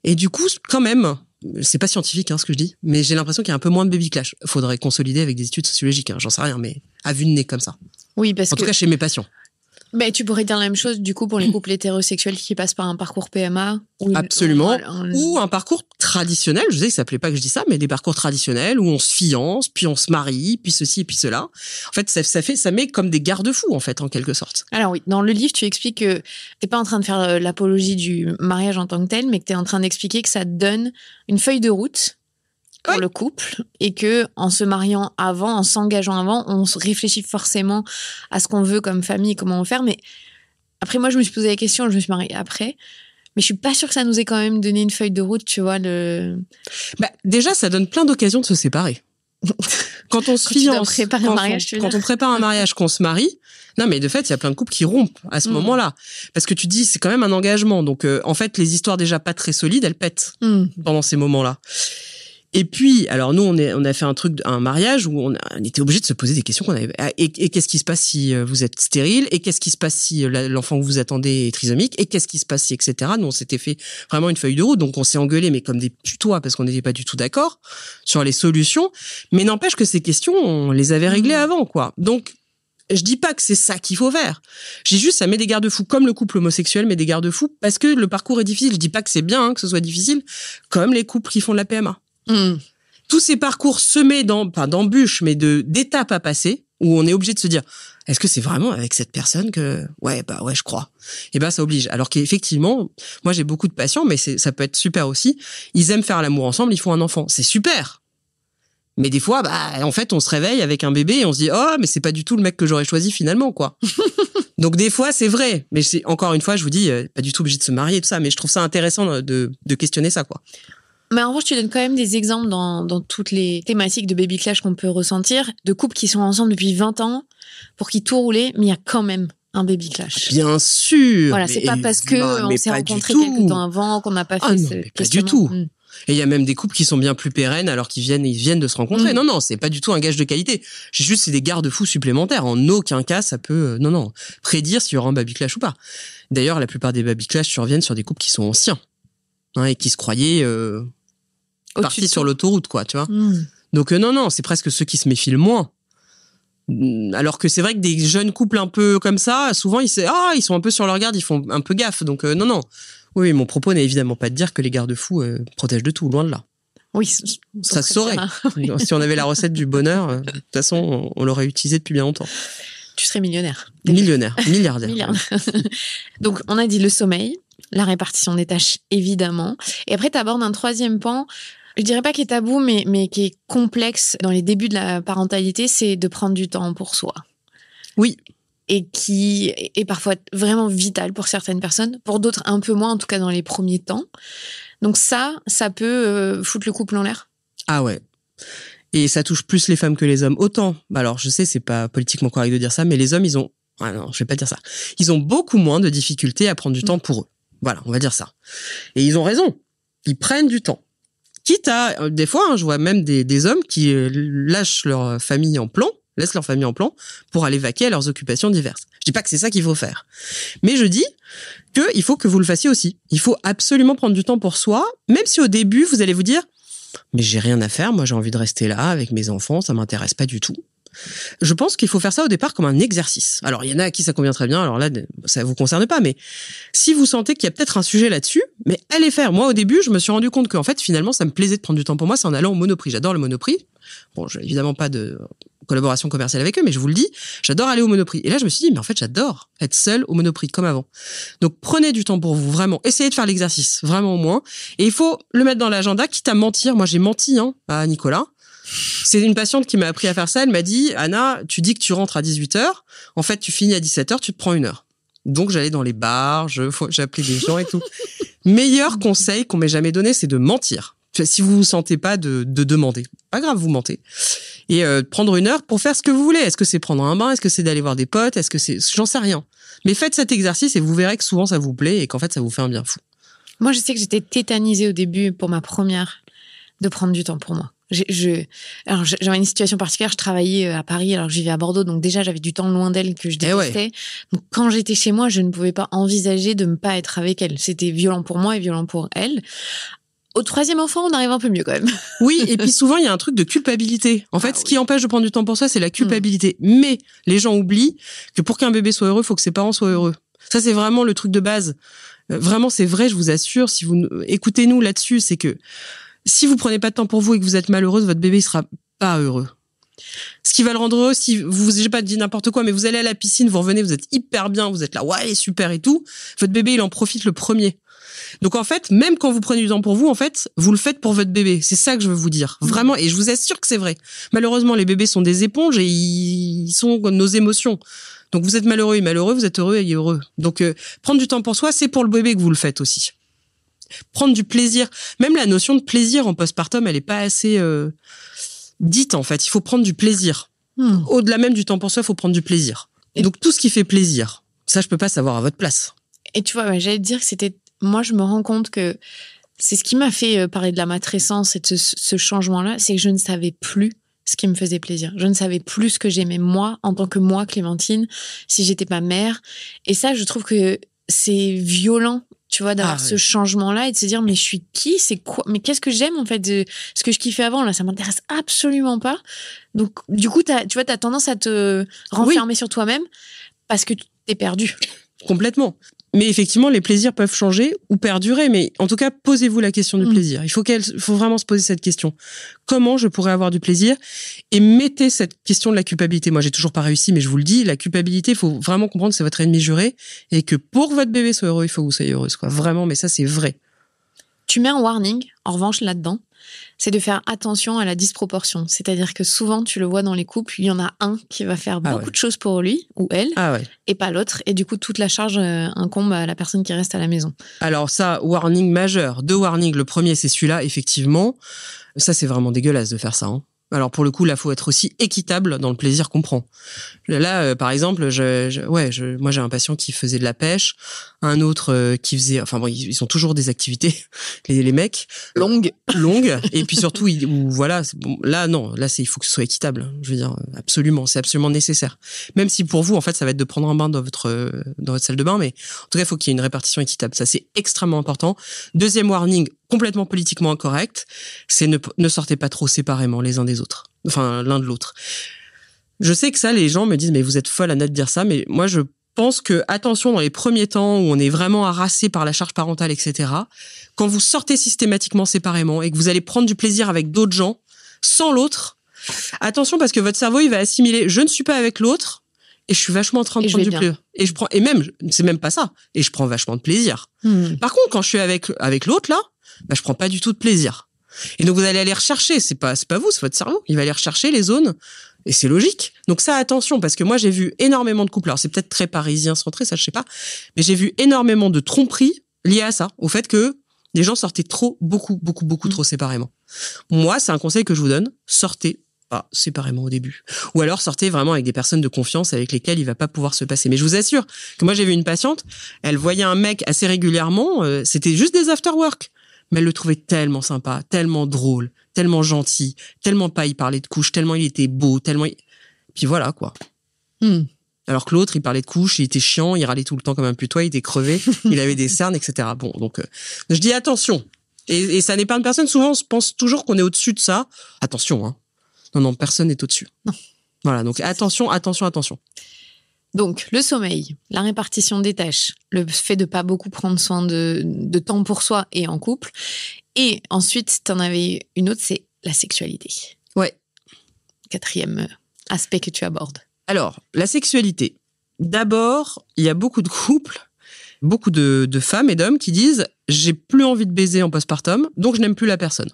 Et du coup, quand même, c'est pas scientifique ce que je dis, mais j'ai l'impression qu'il y a un peu moins de baby clash. Faudrait consolider avec des études sociologiques, j'en sais rien, mais à vue de nez comme ça. Oui, parce que... En tout cas, chez mes patients. Mais tu pourrais dire la même chose, du coup, pour les couples hétérosexuels qui passent par un parcours PMA. Absolument. Ou un parcours traditionnel. Je sais que ça plaît pas que je dis ça, mais des parcours traditionnels où on se fiance, puis on se marie, puis ceci et puis cela. En fait, ça met comme des garde-fous, en fait, en quelque sorte. Alors oui, dans le livre, tu expliques que t'es pas en train de faire l'apologie du mariage en tant que tel, mais que t'es en train d'expliquer que ça te donne une feuille de route pour le couple, et que en se mariant avant, en s'engageant avant, on se réfléchit forcément à ce qu'on veut comme famille, comment on veut faire. Mais après, moi, je me suis posé la question, je me suis mariée après, mais je suis pas sûre que ça nous ait quand même donné une feuille de route, tu vois. Déjà, ça donne plein d'occasions de se séparer. Quand on se fiance, quand on prépare un mariage, qu'on se marie, non, mais de fait, il y a plein de couples qui rompent à ce moment-là. Parce que tu dis, c'est quand même un engagement. Donc, en fait, les histoires déjà pas très solides, elles pètent pendant ces moments-là. Et puis, alors nous, on a fait un mariage où on était obligé de se poser des questions qu'on avait. Et qu'est-ce qui se passe si vous êtes stérile? Et qu'est-ce qui se passe si l'enfant que vous attendez est trisomique? Et qu'est-ce qui se passe si, etc. Nous, on s'était fait vraiment une feuille de route. Donc, on s'est engueulé, mais comme des putois, parce qu'on n'était pas du tout d'accord sur les solutions. Mais n'empêche que ces questions, on les avait réglées avant, quoi. Donc, je dis pas que c'est ça qu'il faut faire. J'ai juste, ça met des garde-fous, comme le couple homosexuel met des garde-fous, parce que le parcours est difficile. Je dis pas que c'est bien que ce soit difficile, comme les couples qui font de la PMA. Tous ces parcours semés pas d'embûches, mais d'étapes à passer, où on est obligé de se dire, est-ce que c'est vraiment avec cette personne que, ouais, je crois. Et ça oblige. Alors qu'effectivement, moi, j'ai beaucoup de patients, mais ça peut être super aussi. Ils aiment faire l'amour ensemble, ils font un enfant. C'est super. Mais des fois, en fait, on se réveille avec un bébé et on se dit, oh, mais c'est pas du tout le mec que j'aurais choisi finalement, quoi. Donc, des fois, c'est vrai. Mais encore une fois, je vous dis, pas du tout obligé de se marier et tout ça, mais je trouve ça intéressant de questionner ça, quoi. Mais en revanche, tu donnes quand même des exemples dans toutes les thématiques de baby clash qu'on peut ressentir, de couples qui sont ensemble depuis 20 ans, pour qui tout roulait, mais il y a quand même un baby clash. Bien sûr. Voilà, c'est pas parce qu'on s'est rencontrés quelque temps avant qu'on n'a pas fait ce questionnement. Pas du tout. Et il y a même des couples qui sont bien plus pérennes alors qu'ils viennent de se rencontrer. Non, c'est pas du tout un gage de qualité. C'est des garde-fous supplémentaires. En aucun cas, ça peut, prédire s'il y aura un baby clash ou pas. D'ailleurs, la plupart des baby clash surviennent sur des couples qui sont anciens, et qui se croyaient, partis sur l'autoroute, quoi, tu vois. Donc, non, c'est presque ceux qui se méfient le moins. Alors que c'est vrai que des jeunes couples un peu comme ça, souvent, ils sont un peu sur leur garde, ils font un peu gaffe. Donc, non. Oui, mon propos n'est évidemment pas de dire que les garde-fous protègent de tout, loin de là. Oui, ça se saurait. Si on avait la recette du bonheur, de toute façon, on l'aurait utilisée depuis bien longtemps. Tu serais millionnaire. Milliardaire. Donc, on a dit le sommeil, la répartition des tâches, évidemment. Et après, tu abordes un troisième pan, je dirais pas qui est tabou, mais qui est complexe dans les débuts de la parentalité, c'est de prendre du temps pour soi. Oui. Et qui est parfois vraiment vital pour certaines personnes, pour d'autres un peu moins, en tout cas dans les premiers temps. Donc ça peut foutre le couple en l'air. Ah ouais. Et ça touche plus les femmes que les hommes. Autant, alors je sais, c'est pas politiquement correct de dire ça, mais les hommes, ils ont... Ah non, je vais pas dire ça. Ils ont beaucoup moins de difficultés à prendre du temps pour eux. Voilà, on va dire ça. Et ils ont raison. Ils prennent du temps. Quitte à... Des fois, je vois même des hommes qui laissent leur famille en plan pour aller vaquer à leurs occupations diverses. Je dis pas que c'est ça qu'il faut faire. Mais je dis qu'il faut que vous le fassiez aussi. Il faut absolument prendre du temps pour soi, même si au début, vous allez vous dire « Mais j'ai rien à faire, moi j'ai envie de rester là avec mes enfants, ça m'intéresse pas du tout. » Je pense qu'il faut faire ça au départ comme un exercice. Alors, il y en a à qui ça convient très bien, alors là, ça vous concerne pas, mais si vous sentez qu'il y a peut-être un sujet là-dessus, mais allez faire. Moi, au début, je me suis rendu compte qu'en fait, finalement, ça me plaisait de prendre du temps pour moi, c'est en allant au Monoprix. J'adore le Monoprix. Bon, j'ai évidemment pas de collaboration commerciale avec eux, mais je vous le dis, j'adore aller au Monoprix. Et là, je me suis dit, mais en fait, j'adore être seule au Monoprix, comme avant. Donc, prenez du temps pour vous, vraiment. Essayez de faire l'exercice, vraiment au moins. Et il faut le mettre dans l'agenda, quitte à mentir. Moi, j'ai menti, à Nicolas. C'est une patiente qui m'a appris à faire ça. Elle m'a dit, Anna, tu dis que tu rentres à 18h. En fait, tu finis à 17h, tu te prends 1 heure. Donc, j'allais dans les bars, j'appelais des gens et tout. Meilleur conseil qu'on m'ait jamais donné, c'est de mentir. Si vous vous sentez pas de demander. Pas grave, vous mentez. Et prendre 1 heure pour faire ce que vous voulez. Est-ce que c'est prendre un bain? Est-ce que c'est d'aller voir des potes? Est-ce que c'est... J'en sais rien. Mais faites cet exercice et vous verrez que souvent ça vous plaît et qu'en fait ça vous fait un bien fou. Moi, je sais que j'étais tétanisée au début pour ma première de prendre du temps pour moi. Alors, j'avais une situation particulière. Je travaillais à Paris alors que je vivais à Bordeaux. Donc déjà, j'avais du temps loin d'elle que je détestais. Ouais. Donc quand j'étais chez moi, je ne pouvais pas envisager de ne pas être avec elle. C'était violent pour moi et violent pour elle. Au 3e enfant, on arrive un peu mieux quand même. Oui, et puis souvent, il y a un truc de culpabilité. En fait, ce qui empêche de prendre du temps pour soi, c'est la culpabilité. Mais les gens oublient que pour qu'un bébé soit heureux, il faut que ses parents soient heureux. Ça, c'est vraiment le truc de base. Vraiment, c'est vrai, je vous assure. Si vous écoutez-nous là-dessus, c'est que si vous prenez pas de temps pour vous et que vous êtes malheureuse, votre bébé, il sera pas heureux. Ce qui va le rendre heureux, si vous, j'ai pas dit n'importe quoi, mais vous allez à la piscine, vous revenez, vous êtes hyper bien, vous êtes là, ouais, super et tout. Votre bébé, il en profite le premier. Donc en fait, même quand vous prenez du temps pour vous, en fait, vous le faites pour votre bébé. C'est ça que je veux vous dire. Vraiment, et je vous assure que c'est vrai. Malheureusement, les bébés sont des éponges et ils sont nos émotions. Donc vous êtes malheureux et malheureux, vous êtes heureux et heureux. Donc prendre du temps pour soi, c'est pour le bébé que vous le faites aussi. Prendre du plaisir. Même la notion de plaisir en postpartum, elle est pas assez dite en fait. Il faut prendre du plaisir. Au-delà même du temps pour soi, il faut prendre du plaisir. Et donc tout ce qui fait plaisir, ça je peux pas savoir à votre place. Et tu vois, j'allais te dire que c'était... Moi, je me rends compte que C'est ce qui m'a fait parler de la matrescence et de ce changement-là, c'est que je ne savais plus ce qui me faisait plaisir. Je ne savais plus ce que j'aimais moi, en tant que moi, Clémentine, si j'étais pas mère. Et ça, je trouve que c'est violent, tu vois, d'avoir ce changement-là et de se dire, mais je suis qui? C'est quoi? Mais qu'est-ce que j'aime, en fait, de ce que je kiffais avant? Là, ça m'intéresse absolument pas. Donc, du coup, t'as tendance à te renfermer sur toi-même parce que tu t'es perdu. Complètement. Mais effectivement, les plaisirs peuvent changer ou perdurer. Mais en tout cas, posez-vous la question du plaisir. Il faut vraiment se poser cette question. Comment je pourrais avoir du plaisir? Et mettez cette question de la culpabilité. Moi, j'ai toujours pas réussi, mais je vous le dis, la culpabilité, il faut vraiment comprendre que c'est votre ennemi juré et que pour que votre bébé soit heureux, il faut que vous soyez heureuse, quoi. Vraiment, mais ça, c'est vrai. Tu mets un warning, en revanche, là-dedans, c'est de faire attention à la disproportion. C'est-à-dire que souvent, tu le vois dans les couples, il y en a un qui va faire beaucoup de choses pour lui ou elle et pas l'autre. Et du coup, toute la charge incombe à la personne qui reste à la maison. Alors ça, warning majeur. 2 warnings. Le premier, c'est celui-là, effectivement. Ça, c'est vraiment dégueulasse de faire ça, hein. Alors pour le coup, là, faut être aussi équitable dans le plaisir qu'on prend. Là, par exemple, moi j'ai un patient qui faisait de la pêche, un autre qui faisait, enfin bon, ils ont toujours des activités, les mecs longues, et puis surtout, là il faut que ce soit équitable. Je veux dire, absolument, c'est absolument nécessaire. Même si pour vous, en fait, ça va être de prendre un bain dans votre salle de bain, mais en tout cas, il faut qu'il y ait une répartition équitable. Ça, c'est extrêmement important. Deuxième warning, complètement politiquement incorrect, c'est ne sortez pas trop séparément les uns des autres, enfin l'un de l'autre. Je sais que ça, les gens me disent mais vous êtes folle Anna de dire ça, mais moi je pense que attention dans les premiers temps où on est vraiment harassé par la charge parentale, etc. Quand vous sortez systématiquement séparément et que vous allez prendre du plaisir avec d'autres gens sans l'autre, attention parce que votre cerveau il va assimiler je ne suis pas avec l'autre. Et je suis vachement en train de prendre du plaisir. Et même, c'est même pas ça. Et je prends vachement de plaisir. Par contre, quand je suis avec l'autre, là, je prends pas du tout de plaisir. Et donc, vous allez aller rechercher. C'est pas vous, c'est votre cerveau. Il va aller rechercher les zones. Et c'est logique. Donc ça, attention, parce que moi, j'ai vu énormément de couples. Alors, c'est peut-être très parisien centré, ça, je sais pas. Mais j'ai vu énormément de tromperies liées à ça. Au fait que les gens sortaient beaucoup trop séparément. Moi, c'est un conseil que je vous donne. Sortez pas séparément au début. Ou alors sortez vraiment avec des personnes de confiance avec lesquelles il va pas pouvoir se passer. Mais je vous assure que moi j'ai vu une patiente, elle voyait un mec assez régulièrement, c'était juste des after-work. Mais elle le trouvait tellement sympa, tellement drôle, tellement gentil, tellement pas il parlait de couches, tellement il était beau, puis voilà quoi. Alors que l'autre, il parlait de couches, il était chiant, il râlait tout le temps comme un putois, il était crevé, il avait des cernes, etc. Bon, donc je dis attention. Et ça n'est pas une personne, souvent on pense toujours qu'on est au-dessus de ça. Attention, hein. Non, personne n'est au-dessus. Non. Voilà, donc attention. Donc, le sommeil, la répartition des tâches, le fait de pas beaucoup prendre soin de temps pour soi et en couple. Et ensuite, t'en avais une autre, c'est la sexualité. Ouais. 4e aspect que tu abordes. Alors, la sexualité. D'abord, il y a beaucoup de couples, beaucoup de femmes et d'hommes qui disent « j'ai plus envie de baiser en postpartum, donc je n'aime plus la personne ».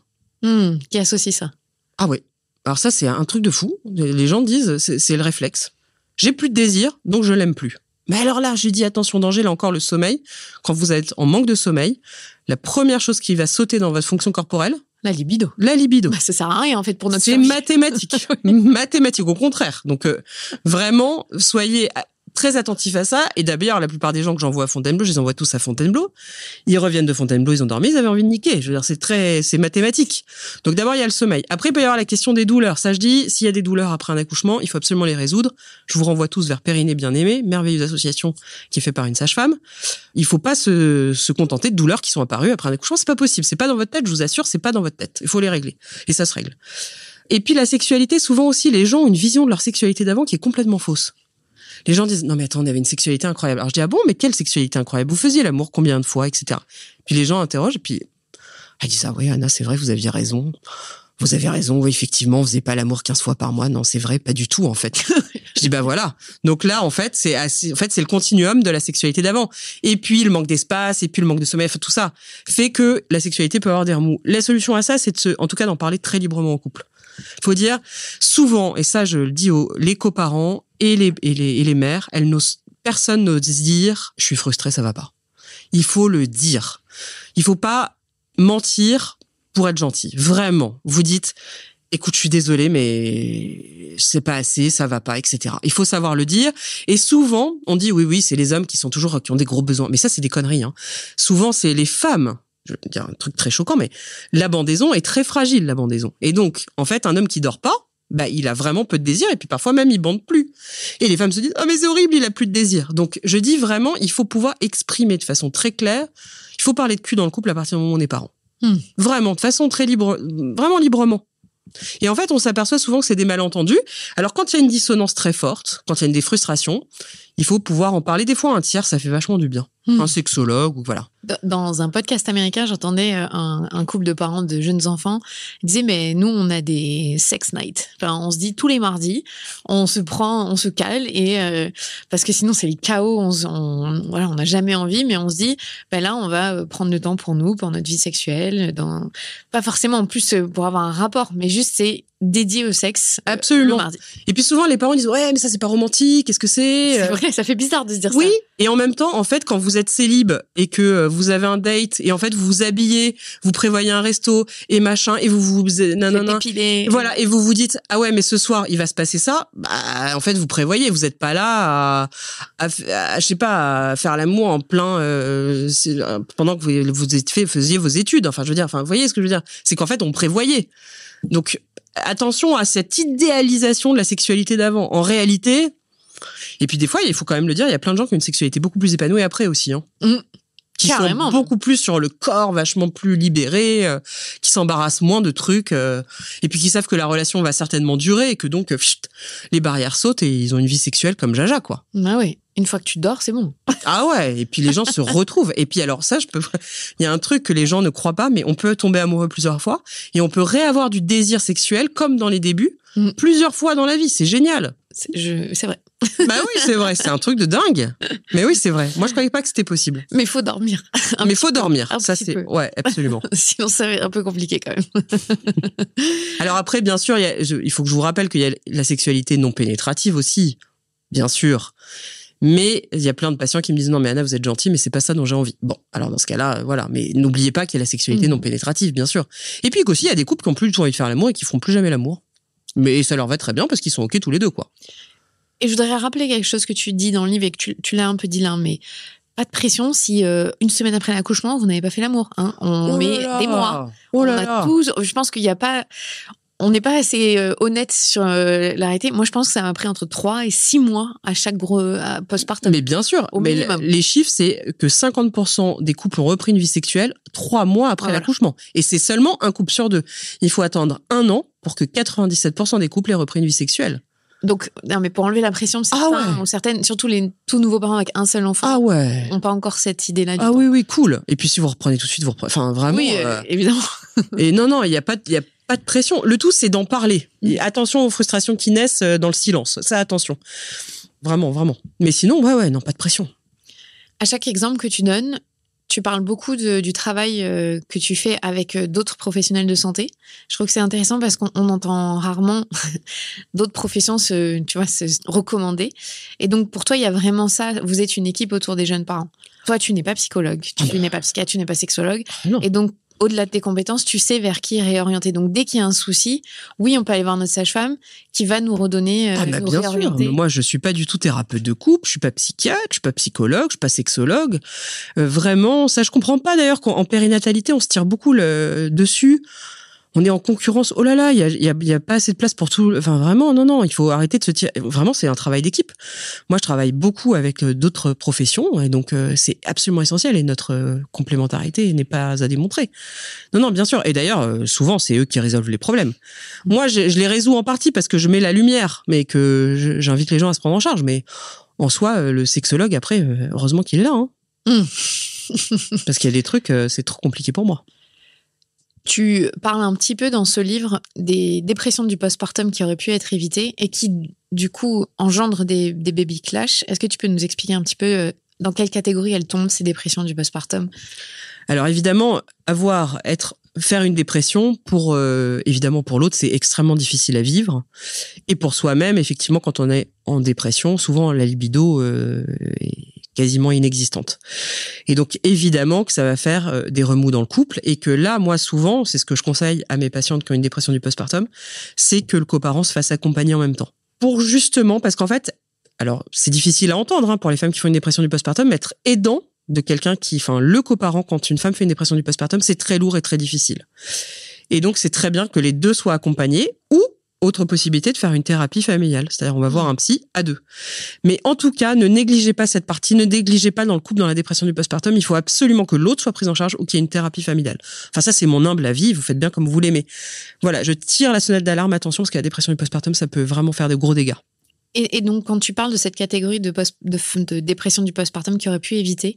Qui associe ça. Ah ouais. Alors ça, c'est un truc de fou. Les gens disent, c'est le réflexe. J'ai plus de désir, donc je l'aime plus. Mais alors là, j'ai dit attention danger, là encore le sommeil. Quand vous êtes en manque de sommeil, la première chose qui va sauter dans votre fonction corporelle, la libido. Ça sert à rien en fait pour notre survie. C'est mathématique. Mathématique au contraire. Donc vraiment, soyez très attentif à ça. Et d'ailleurs, la plupart des gens que j'envoie à Fontainebleau, je les envoie tous à Fontainebleau. Ils reviennent de Fontainebleau, ils ont dormi, ils avaient envie de niquer. Je veux dire, c'est mathématique. Donc d'abord, il y a le sommeil. Après, il peut y avoir la question des douleurs. Ça, je dis, s'il y a des douleurs après un accouchement, il faut absolument les résoudre. Je vous renvoie tous vers Périnée Bien-Aimée, merveilleuse association qui est faite par une sage-femme. Il faut pas se contenter de douleurs qui sont apparues après un accouchement. C'est pas possible. C'est pas dans votre tête, je vous assure, c'est pas dans votre tête. Il faut les régler. Et ça se règle. Et puis la sexualité, souvent aussi, les gens ont une vision de leur sexualité d'avant qui est complètement fausse. Les gens disent, non mais attends, on avait une sexualité incroyable. Alors je dis, ah bon, mais quelle sexualité incroyable? Vous faisiez l'amour combien de fois, etc. Puis les gens interrogent, et puis elles disent, ah oui, Anna, c'est vrai, vous aviez raison. Vous avez raison, oui, effectivement, on faisait pas l'amour 15 fois par mois. Non, c'est vrai, pas du tout, en fait. Je dis, bah voilà. Donc là, en fait, c'est le continuum de la sexualité d'avant. Et puis, le manque d'espace, et puis le manque de sommeil, tout ça fait que la sexualité peut avoir des remous. La solution à ça, c'est en tout cas, d'en parler très librement en couple. Faut dire, souvent, et ça, je le dis les coparents et les mères, personne n'ose dire, je suis frustrée, ça va pas. Il faut le dire. Il faut pas mentir pour être gentil. Vraiment. Vous dites, écoute, je suis désolée, mais c'est pas assez, ça va pas, etc. Il faut savoir le dire. Et souvent, on dit, oui, c'est les hommes qui ont des gros besoins. Mais ça, c'est des conneries, hein. Souvent, c'est les femmes je vais dire un truc très choquant, mais la bandaison est très fragile, la bandaison. Et donc, en fait, un homme qui dort pas, il a vraiment peu de désir et puis parfois même il bande plus. Et les femmes se disent mais c'est horrible, il a plus de désir. Donc je dis vraiment, il faut pouvoir exprimer de façon très claire. Il faut parler de cul dans le couple à partir du moment où on est parents. Vraiment, de façon très libre, vraiment librement. Et en fait, on s'aperçoit souvent que c'est des malentendus. Alors quand il y a une dissonance très forte, quand il y a des frustrations, il faut pouvoir en parler. Des fois, un tiers, ça fait vachement du bien. Un sexologue ou voilà. Dans un podcast américain, j'entendais un couple de parents de jeunes enfants. Ils disaient, mais nous, on a des sex nights. Enfin, on se dit tous les mardis, on se cale et parce que sinon c'est le chaos. On n'a jamais envie, mais on se dit, là, on va prendre le temps pour nous, pour notre vie sexuelle, pas forcément en plus pour avoir un rapport, mais juste c'est dédié au sexe. Absolument. Le mardi. Et puis souvent les parents disent ouais mais ça c'est pas romantique, qu'est-ce que c'est? C'est vrai, ça fait bizarre de se dire ça. Oui, et en même temps en fait quand vous êtes célib et que vous avez un date et en fait vous vous habillez, vous prévoyez un resto et machin et vous nanana, voilà, et vous vous dites ah ouais mais ce soir il va se passer ça, en fait vous prévoyez, vous êtes pas là à je sais pas à faire l'amour en plein pendant que vous faisiez vos études, enfin je veux dire, vous voyez ce que je veux dire, c'est qu'en fait on prévoyait. Donc attention à cette idéalisation de la sexualité d'avant. En réalité, et puis des fois, il faut quand même le dire, il y a plein de gens qui ont une sexualité beaucoup plus épanouie après aussi. Qui carrément. sont beaucoup plus sur le corps, vachement plus libérés, qui s'embarrassent moins de trucs, et puis qui savent que la relation va certainement durer et que donc les barrières sautent et ils ont une vie sexuelle comme Jaja, quoi. Ah oui. Une fois que tu dors, c'est bon. Ah ouais, et puis les gens se retrouvent. Et puis alors ça, il y a un truc que les gens ne croient pas, mais on peut tomber amoureux plusieurs fois et on peut réavoir du désir sexuel comme dans les débuts, plusieurs fois dans la vie. C'est génial. C'est vrai. Bah oui, c'est vrai. C'est un truc de dingue. Mais oui, c'est vrai. Moi, je croyais pas que c'était possible. Mais il faut dormir. Mais il faut dormir. Ça, c'est ouais, absolument. Sinon, ça va être un peu compliqué quand même. Alors après, bien sûr, il faut que je vous rappelle qu'il y a la sexualité non pénétrative aussi, bien sûr. Mais il y a plein de patients qui me disent non mais Anna vous êtes gentille mais c'est pas ça dont j'ai envie. Bon alors dans ce cas-là voilà, mais n'oubliez pas qu'il y a la sexualité non pénétrative bien sûr. Et puis qu'aussi il y a des couples qui ont plus du tout envie de faire l'amour et qui feront plus jamais l'amour. Mais ça leur va très bien parce qu'ils sont ok tous les deux quoi. Et je voudrais rappeler quelque chose que tu dis dans le livre et que tu l'as un peu dit là, mais pas de pression si une semaine après l'accouchement vous n'avez pas fait l'amour. On met des mois. On a tous. Je pense qu'il n'y a pas. On n'est pas assez honnête sur l'arrêté. Moi, je pense que ça m'a pris entre 3 et 6 mois à chaque gros postpartum. Mais bien sûr. Mais les chiffres, c'est que 50% des couples ont repris une vie sexuelle 3 mois après l'accouchement. Et c'est seulement un couple sur 2. Il faut attendre 1 an pour que 97% des couples aient repris une vie sexuelle. Donc, non, mais pour enlever la pression, certaines, surtout les tout nouveaux parents avec un seul enfant, n'ont pas encore cette idée-là. Oui, cool. Et puis si vous reprenez tout de suite, enfin vraiment. Oui, évidemment. Et non, il y a pas de pression. Le tout, c'est d'en parler. Et attention aux frustrations qui naissent dans le silence. Ça, attention. Vraiment. Mais sinon, non, pas de pression. À chaque exemple que tu donnes, tu parles beaucoup du travail que tu fais avec d'autres professionnels de santé. Je trouve que c'est intéressant parce qu'on entend rarement d'autres professions se recommander. Et donc, pour toi, il y a vraiment ça. Vous êtes une équipe autour des jeunes parents. Toi, tu n'es pas psychologue, tu n'es pas psychiatre, tu n'es pas sexologue. Non. Et donc, au-delà de tes compétences, tu sais vers qui réorienter. Donc, dès qu'il y a un souci, oui, on peut aller voir notre sage-femme qui va nous redonner, nous bien réorienter. sûr. Moi, je suis pas du tout thérapeute de couple, je suis pas psychiatre, je suis pas psychologue, je suis pas sexologue. Vraiment, ça, je comprends pas d'ailleurs qu'en périnatalité, on se tire beaucoup dessus. On est en concurrence. Oh là là, il y a pas assez de place pour tout. Enfin, vraiment, non, il faut arrêter de se tirer. Vraiment, c'est un travail d'équipe. Moi, je travaille beaucoup avec d'autres professions et donc c'est absolument essentiel et notre complémentarité n'est pas à démontrer. Non, bien sûr. Et d'ailleurs, souvent, c'est eux qui résolvent les problèmes. Moi, je les résous en partie parce que je mets la lumière, mais que j'invite les gens à se prendre en charge. Mais en soi, le sexologue, après, heureusement qu'il est là. Parce qu'il y a des trucs, c'est trop compliqué pour moi. Tu parles un petit peu dans ce livre des dépressions du postpartum qui auraient pu être évitées et qui, du coup, engendrent des baby clash. Est-ce que tu peux nous expliquer un petit peu dans quelle catégorie elles tombent, ces dépressions du postpartum? Alors, évidemment, faire une dépression, évidemment, pour l'autre, c'est extrêmement difficile à vivre. Et pour soi-même, effectivement, quand on est en dépression, souvent, la libido est quasiment inexistante. Et donc, évidemment que ça va faire des remous dans le couple et que là, moi, souvent, c'est ce que je conseille à mes patientes qui ont une dépression du postpartum, c'est que le coparent se fasse accompagner en même temps. Parce qu'en fait, alors, c'est difficile à entendre pour les femmes qui font une dépression du postpartum, mais être aidant, de quelqu'un le coparent, quand une femme fait une dépression du postpartum, c'est très lourd et très difficile. Et donc, c'est très bien que les deux soient accompagnés ou, autre possibilité, de faire une thérapie familiale. C'est-à-dire, on va voir un psy à deux. Mais en tout cas, ne négligez pas cette partie, ne négligez pas dans le couple, dans la dépression du postpartum, il faut absolument que l'autre soit pris en charge ou qu'il y ait une thérapie familiale. Enfin, ça, c'est mon humble avis, vous faites bien comme vous voulez, mais voilà, je tire la sonnette d'alarme, attention, parce que la dépression du postpartum, ça peut vraiment faire de gros dégâts. Et donc, quand tu parles de cette catégorie de dépression du postpartum qui aurait pu éviter,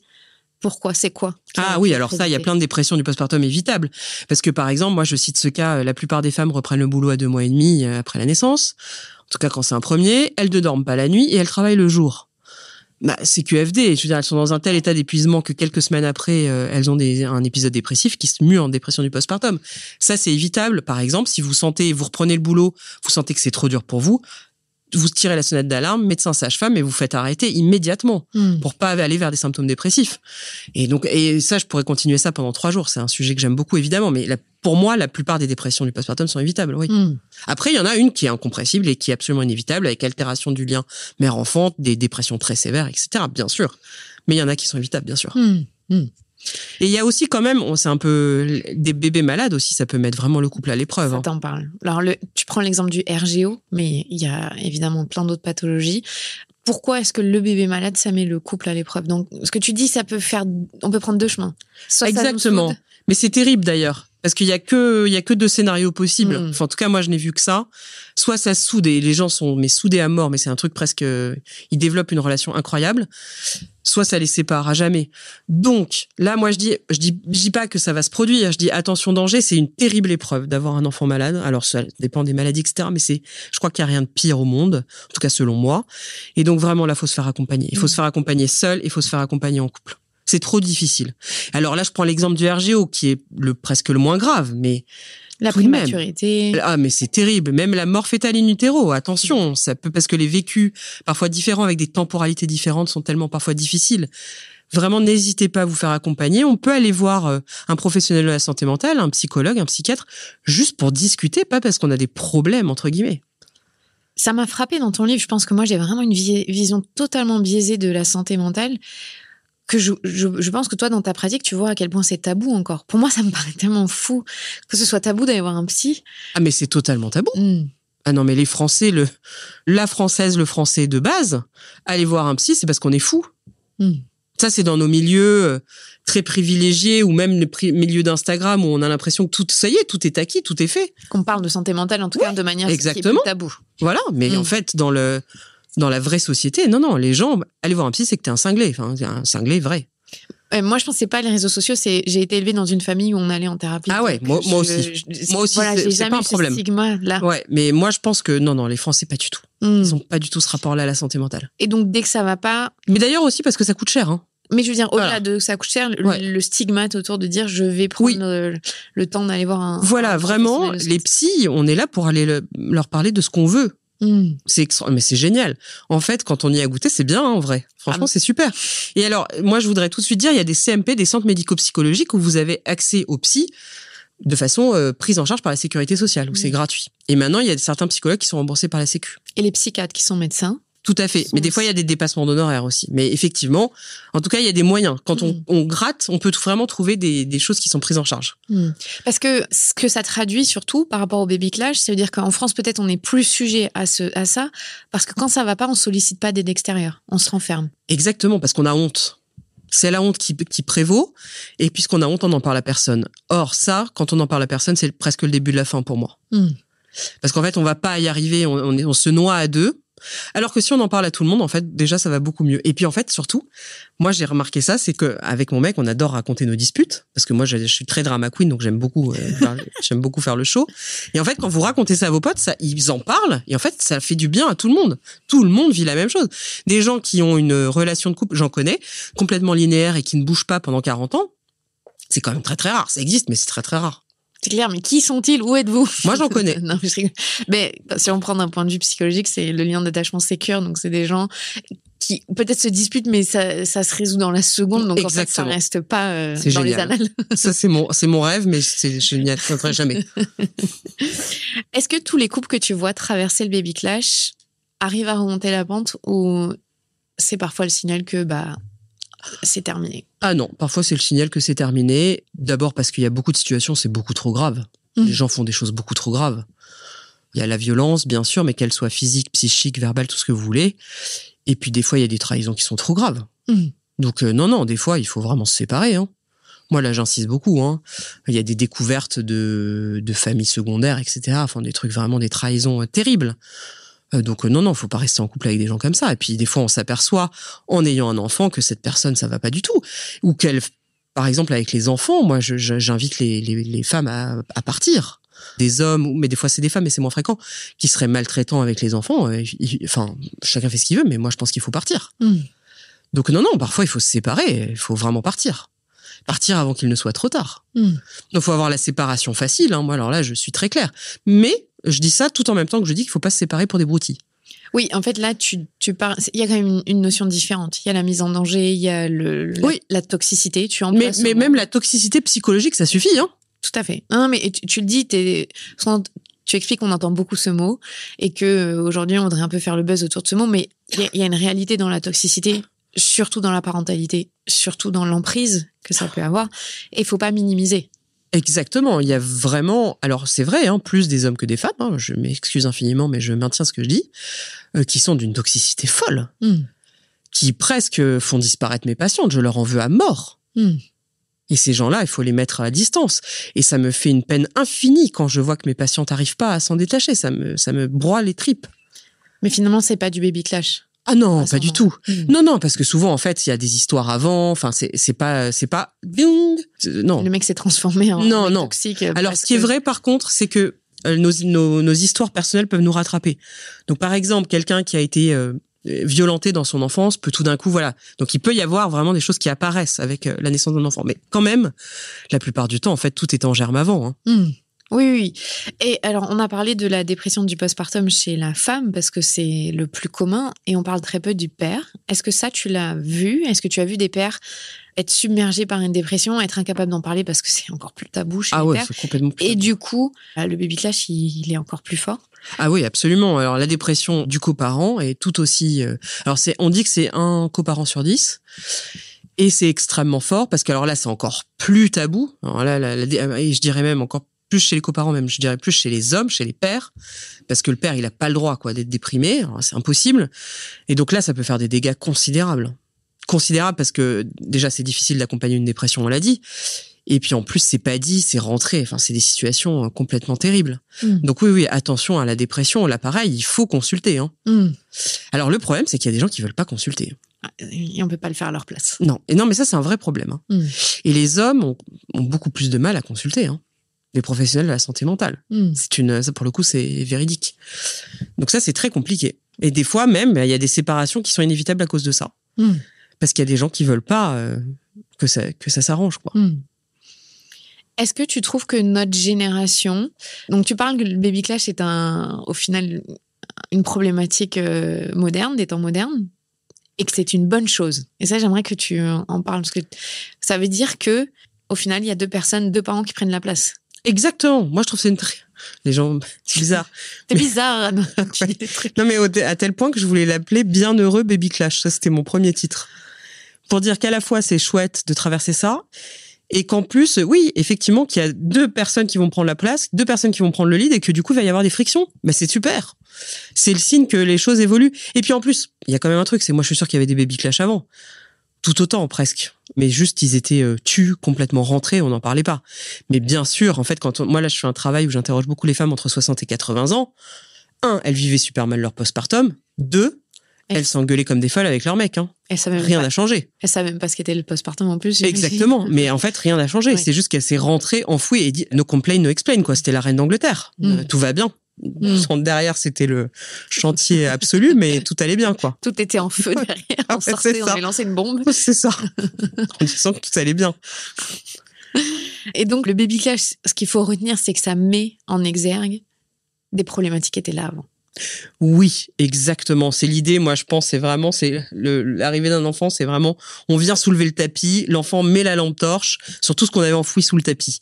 pourquoi? C'est quoi? Ah oui, alors ça, il y a plein de dépressions du postpartum évitables. Parce que, par exemple, moi, je cite ce cas, la plupart des femmes reprennent le boulot à 2 mois et demi après la naissance. En tout cas, quand c'est un premier, elles ne dorment pas la nuit et elles travaillent le jour. C'est QFD. Je veux dire, elles sont dans un tel état d'épuisement que quelques semaines après, elles ont un épisode dépressif qui se mue en dépression du postpartum. Ça, c'est évitable. Par exemple, si vous reprenez le boulot, vous sentez que c'est trop dur pour vous tirez la sonnette d'alarme, médecin sage-femme, et vous faites arrêter immédiatement pour pas aller vers des symptômes dépressifs. Et ça, je pourrais continuer ça pendant 3 jours. C'est un sujet que j'aime beaucoup, évidemment. Mais pour moi, la plupart des dépressions du postpartum sont évitables, oui. Après, il y en a une qui est incompressible et qui est absolument inévitable, avec altération du lien mère-enfant, des dépressions très sévères, etc. Bien sûr. Mais il y en a qui sont évitables, bien sûr. Et il y a aussi quand même, c'est un peu des bébés malades aussi, ça peut mettre vraiment le couple à l'épreuve. Ça t'en parle. Alors, tu prends l'exemple du RGO, mais il y a évidemment plein d'autres pathologies. Pourquoi est-ce que le bébé malade, ça met le couple à l'épreuve? Donc, ce que tu dis, on peut prendre 2 chemins. Soit exactement. Mais c'est terrible d'ailleurs. Parce qu'il y a que 2 scénarios possibles. Enfin, en tout cas, moi, je n'ai vu que ça. Soit ça se soude et les gens sont soudés à mort, mais c'est un truc presque, ils développent une relation incroyable. Soit ça les sépare à jamais. Donc, là, moi, je dis pas que ça va se produire. Je dis attention danger, c'est une terrible épreuve d'avoir un enfant malade. Alors, ça dépend des maladies, etc. Mais je crois qu'il y a rien de pire au monde. En tout cas, selon moi. Et donc, vraiment, là, faut se faire accompagner. Il faut se faire accompagner seul, il faut se faire accompagner en couple. C'est trop difficile. Alors là, je prends l'exemple du RGO, qui est presque le moins grave, mais la prématurité. Ah, mais c'est terrible. Même la mort fétale in utero. Attention, ça peut, parce que les vécus, parfois différents, avec des temporalités différentes, sont tellement parfois difficiles. Vraiment, n'hésitez pas à vous faire accompagner. On peut aller voir un professionnel de la santé mentale, un psychologue, un psychiatre, juste pour discuter, pas parce qu'on a des problèmes, entre guillemets. Ça m'a frappé dans ton livre. Je pense que moi, j'ai vraiment une vision totalement biaisée de la santé mentale. Que je pense que toi, dans ta pratique, tu vois à quel point c'est tabou encore. Pour moi, ça me paraît tellement fou que ce soit tabou d'aller voir un psy. Ah, mais c'est totalement tabou. Ah non, mais les Français, la Française, le Français de base, aller voir un psy, c'est parce qu'on est fou. Ça, c'est dans nos milieux très privilégiés ou même les milieux d'Instagram où on a l'impression que ça y est, tout est acquis, tout est fait. Qu'on parle de santé mentale, en tout cas, de manière qui est plus tabou. Voilà, mais en fait, dans la vraie société, non, les gens, aller voir un psy, c'est que t'es un cinglé. Enfin, un cinglé vrai. Moi, je pense que c'est pas les réseaux sociaux, j'ai été élevée dans une famille où on allait en thérapie. Ah ouais, moi aussi. Moi aussi, voilà, c'est pas un problème. Stigma, là. Ouais, mais moi, je pense que non, les Français, pas du tout. Ils ont pas du tout ce rapport-là à la santé mentale. Et donc, dès que ça va pas. Mais d'ailleurs aussi parce que ça coûte cher, hein. Mais je veux dire, au-delà de ça coûte cher, le stigmate autour de dire je vais prendre le temps d'aller voir un. Voilà, vraiment, les psys, on est là pour aller leur parler de ce qu'on veut. Mais c'est génial. En fait, quand on y a goûté, c'est bien, hein, en vrai. Franchement, c'est super. Et alors, moi, je voudrais tout de suite dire, il y a des CMP, des centres médico-psychologiques où vous avez accès aux psys de façon prise en charge par la sécurité sociale, où c'est gratuit. Et maintenant, il y a certains psychologues qui sont remboursés par la Sécu. Et les psychiatres qui sont médecins? Tout à fait. Mais des fois, il y a des dépassements d'honoraires aussi. Mais effectivement, en tout cas, il y a des moyens. Quand on gratte, on peut vraiment trouver des choses qui sont prises en charge. Parce que ce que ça traduit surtout par rapport au baby clash, ça veut dire qu'en France, peut-être, on est plus sujet à ça. Parce que quand ça va pas, on sollicite pas d'aide extérieure. On se renferme. Exactement, parce qu'on a honte. C'est la honte qui prévaut. Et puisqu'on a honte, on n'en parle à personne. Or, ça, quand on n'en parle à personne, c'est presque le début de la fin pour moi. Parce qu'en fait, on va pas y arriver. On se noie à deux. Alors que si on en parle à tout le monde, en fait, déjà, ça va beaucoup mieux. Et puis, en fait, surtout, moi, j'ai remarqué ça, c'est qu'avec mon mec, on adore raconter nos disputes. Parce que moi, je suis très drama queen, donc j'aime beaucoup faire le show. Et en fait, quand vous racontez ça à vos potes, ils en parlent. Et en fait, ça fait du bien à tout le monde. Tout le monde vit la même chose. Des gens qui ont une relation de couple, j'en connais, complètement linéaire et qui ne bougent pas pendant 40 ans. C'est quand même très, très rare. Ça existe, mais c'est très, très rare. C'est clair, mais qui sont-ils? Où êtes-vous? Moi, j'en connais. Non, je rigole. Mais si on prend d'un point de vue psychologique, c'est le lien d'attachement sécure. Donc, c'est des gens qui peut-être se disputent, mais ça se résout dans la seconde. Donc, en fait, ça reste pas dans les annales. Ça, c'est mon rêve, mais je n'y atteindrai jamais. Est-ce que tous les couples que tu vois traverser le baby clash arrivent à remonter la pente ou c'est parfois le signal que, c'est terminé. Ah non, parfois c'est le signal que c'est terminé. D'abord parce qu'il y a beaucoup de situations, c'est beaucoup trop grave. Les gens font des choses beaucoup trop graves. Il y a la violence, bien sûr, mais qu'elle soit physique, psychique, verbale, tout ce que vous voulez. Et puis des fois, il y a des trahisons qui sont trop graves. Donc non, des fois, il faut vraiment se séparer. Hein. Moi, là, j'insiste beaucoup. Hein. Il y a des découvertes de familles secondaires, etc. Enfin, des trucs vraiment, des trahisons terribles. Donc non, faut pas rester en couple avec des gens comme ça. Et puis des fois, on s'aperçoit, en ayant un enfant, que cette personne, ça va pas du tout. Ou qu'elle, par exemple, avec les enfants, moi, j'invite les femmes à partir. Des hommes, mais des fois c'est des femmes, mais c'est moins fréquent, qui seraient maltraitants avec les enfants. Enfin, chacun fait ce qu'il veut, mais moi, je pense qu'il faut partir. Donc non, parfois, il faut se séparer. Il faut vraiment partir. Partir avant qu'il ne soit trop tard. Donc, il faut avoir la séparation facile. Hein. Moi, alors là, je suis très claire. Mais je dis ça tout en même temps que je dis qu'il ne faut pas se séparer pour des broutilles. Oui, en fait, là, tu parles. Il y a quand même une notion différente. Il y a la mise en danger, il y a la toxicité. Tu emploies mais même la toxicité psychologique, ça suffit. Hein. Tout à fait. Non, mais tu le dis, tu expliques qu'on entend beaucoup ce mot et que aujourd'hui, on voudrait un peu faire le buzz autour de ce mot. Mais il y a une réalité dans la toxicité, surtout dans la parentalité, surtout dans l'emprise que ça peut avoir. Et il faut pas minimiser. Exactement. Il y a vraiment, alors c'est vrai, hein, plus des hommes que des femmes. Hein, je m'excuse infiniment, mais je maintiens ce que je dis, qui sont d'une toxicité folle, qui presque font disparaître mes patientes. Je leur en veux à mort. Et ces gens-là, il faut les mettre à distance. Et ça me fait une peine infinie quand je vois que mes patientes n'arrivent pas à s'en détacher. Ça me broie les tripes. Mais finalement, c'est pas du baby clash. Ah non, pas du tout. Non, parce que souvent, en fait, il y a des histoires avant. Enfin, c'est pas. Non. Le mec s'est transformé en toxique. Alors, ce qui est vrai, par contre, c'est que nos histoires personnelles peuvent nous rattraper. Donc, par exemple, quelqu'un qui a été violenté dans son enfance peut tout d'un coup, voilà. Donc, il peut y avoir vraiment des choses qui apparaissent avec la naissance d'un enfant. Mais quand même, la plupart du temps, en fait, tout est en germe avant. Hein. Oui. Et alors, on a parlé de la dépression du postpartum chez la femme parce que c'est le plus commun et on parle très peu du père. Est-ce que ça, tu l'as vu? Est-ce que tu as vu des pères être submergés par une dépression, être incapables d'en parler parce que c'est encore plus tabou chez les pères? C'est complètement plus Et tabou. Du coup, le baby clash, il est encore plus fort? Ah oui, absolument. Alors, la dépression du coparent est tout aussi... Alors, on dit que c'est un coparent sur 10. Et c'est extrêmement fort parce que alors là, c'est encore plus tabou. Alors là, et je dirais même encore plus chez les coparents, même je dirais plus chez les hommes, chez les pères, parce que le père, il a pas le droit d'être déprimé, alors, c'est impossible. Et donc là, ça peut faire des dégâts considérables parce que déjà c'est difficile d'accompagner une dépression, on l'a dit, et puis en plus c'est pas dit, c'est rentré, enfin c'est des situations complètement terribles. Donc oui, attention à la dépression, là pareil, il faut consulter. Hein. Alors le problème, c'est qu'il y a des gens qui veulent pas consulter. Et on peut pas le faire à leur place. Non, mais ça c'est un vrai problème. Hein. Et les hommes ont beaucoup plus de mal à consulter. Hein. Les professionnels de la santé mentale. Ça, pour le coup, c'est véridique. Donc ça, c'est très compliqué. Et des fois, même, il y a des séparations qui sont inévitables à cause de ça. Parce qu'il y a des gens qui veulent pas que ça s'arrange, quoi. Est-ce que tu trouves que notre génération... Donc, tu parles que le baby clash est au final une problématique moderne, des temps modernes, et que c'est une bonne chose. Et ça, j'aimerais que tu en parles, parce que ça veut dire que, au final, il y a deux parents qui prennent la place. Exactement. Moi, je trouve que c'est les gens, c'est bizarre. C'est bizarre. Non, mais à tel point que je voulais l'appeler Bienheureux Baby Clash. Ça, c'était mon premier titre. Pour dire qu'à la fois, c'est chouette de traverser ça, et qu'en plus, oui, effectivement, qu'il y a deux personnes qui vont prendre la place, deux personnes qui vont prendre le lead, et que du coup, il va y avoir des frictions. Mais c'est super. C'est le signe que les choses évoluent. Et puis en plus, il y a quand même un truc, c'est moi, je suis sûr qu'il y avait des baby clash avant. Tout autant, presque. Mais juste, ils étaient complètement rentrés, on n'en parlait pas. Mais bien sûr, en fait, moi, là, je fais un travail où j'interroge beaucoup les femmes entre 60 et 80 ans. 1, elles vivaient super mal leur postpartum. 2, elles s'engueulaient comme des folles avec leur mec. Hein. Rien n'a changé. Elles savaient même pas ce qu'était le postpartum en plus. Exactement. Mais en fait, rien n'a changé. Oui. C'est juste qu'elle s'est rentrée, enfouie et dit « No complain, no explain ». C'était la reine d'Angleterre. Tout va bien. Derrière, c'était le chantier absolu, mais tout allait bien, quoi. Tout était en feu derrière. On sortait, on avait lancé une bombe. C'est ça. En disant que tout allait bien. Et donc, le baby clash, ce qu'il faut retenir, c'est que ça met en exergue des problématiques qui étaient là avant. Oui, exactement. C'est l'idée. Moi, je pense, c'est l'arrivée d'un enfant, c'est vraiment, on vient soulever le tapis, l'enfant met la lampe torche sur tout ce qu'on avait enfoui sous le tapis.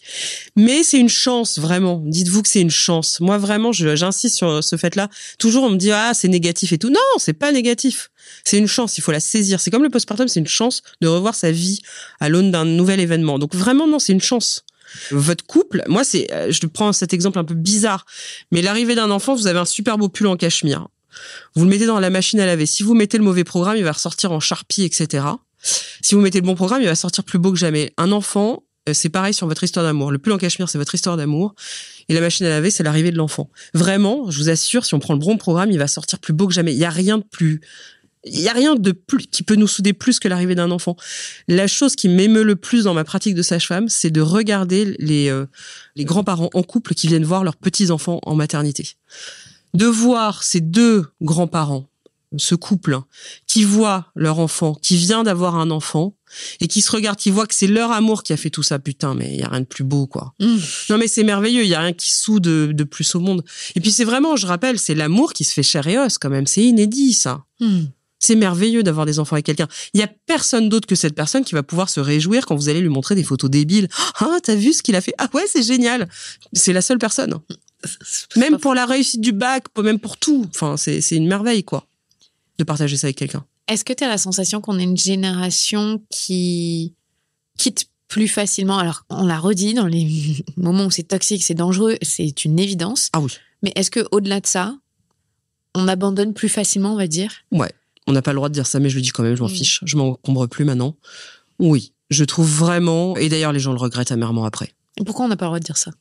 Mais c'est une chance, vraiment. Dites-vous que c'est une chance. Moi, vraiment, j'insiste sur ce fait-là. Toujours, on me dit, c'est négatif et tout. Non, c'est pas négatif. C'est une chance. Il faut la saisir. C'est comme le postpartum, c'est une chance de revoir sa vie à l'aune d'un nouvel événement. Donc vraiment, non, c'est une chance. Votre couple, moi je prends cet exemple un peu bizarre, mais l'arrivée d'un enfant, vous avez un super beau pull en cachemire. Vous le mettez dans la machine à laver. Si vous mettez le mauvais programme, il va ressortir en charpie, etc. Si vous mettez le bon programme, il va sortir plus beau que jamais. Un enfant, c'est pareil sur votre histoire d'amour. Le pull en cachemire, c'est votre histoire d'amour. Et la machine à laver, c'est l'arrivée de l'enfant. Vraiment, je vous assure, si on prend le bon programme, il va sortir plus beau que jamais. Il y a rien de plus qui peut nous souder plus que l'arrivée d'un enfant. La chose qui m'émeut le plus dans ma pratique de sage-femme, c'est de regarder les grands-parents en couple qui viennent voir leurs petits-enfants en maternité. De voir ces deux grands-parents, ce couple, qui voit leur enfant, qui vient d'avoir un enfant, et qui se regardent, qui voient que c'est leur amour qui a fait tout ça. Putain, mais il y a rien de plus beau, quoi. Non, mais c'est merveilleux. Il y a rien qui soude de plus au monde. Et puis c'est vraiment, je rappelle, c'est l'amour qui se fait chair et os, quand même. C'est inédit, ça. C'est merveilleux d'avoir des enfants avec quelqu'un. Il y a personne d'autre que cette personne qui va pouvoir se réjouir quand vous allez lui montrer des photos débiles. Ah, t'as vu ce qu'il a fait? Ah ouais, c'est génial. C'est la seule personne. Même pour la réussite du bac, même pour tout. Enfin, c'est une merveille, quoi, de partager ça avec quelqu'un. Est-ce que tu as la sensation qu'on est une génération qui quitte plus facilement? Alors, on l'a redit, dans les moments où c'est toxique, c'est dangereux, c'est une évidence. Ah oui. Mais est-ce qu'au-delà de ça, on abandonne plus facilement, on va dire? Ouais. On n'a pas le droit de dire ça, mais je le dis quand même, je m'en fiche. Je m'encombre plus maintenant. Oui, je trouve vraiment... Et d'ailleurs, les gens le regrettent amèrement après. Et pourquoi on n'a pas le droit de dire ça?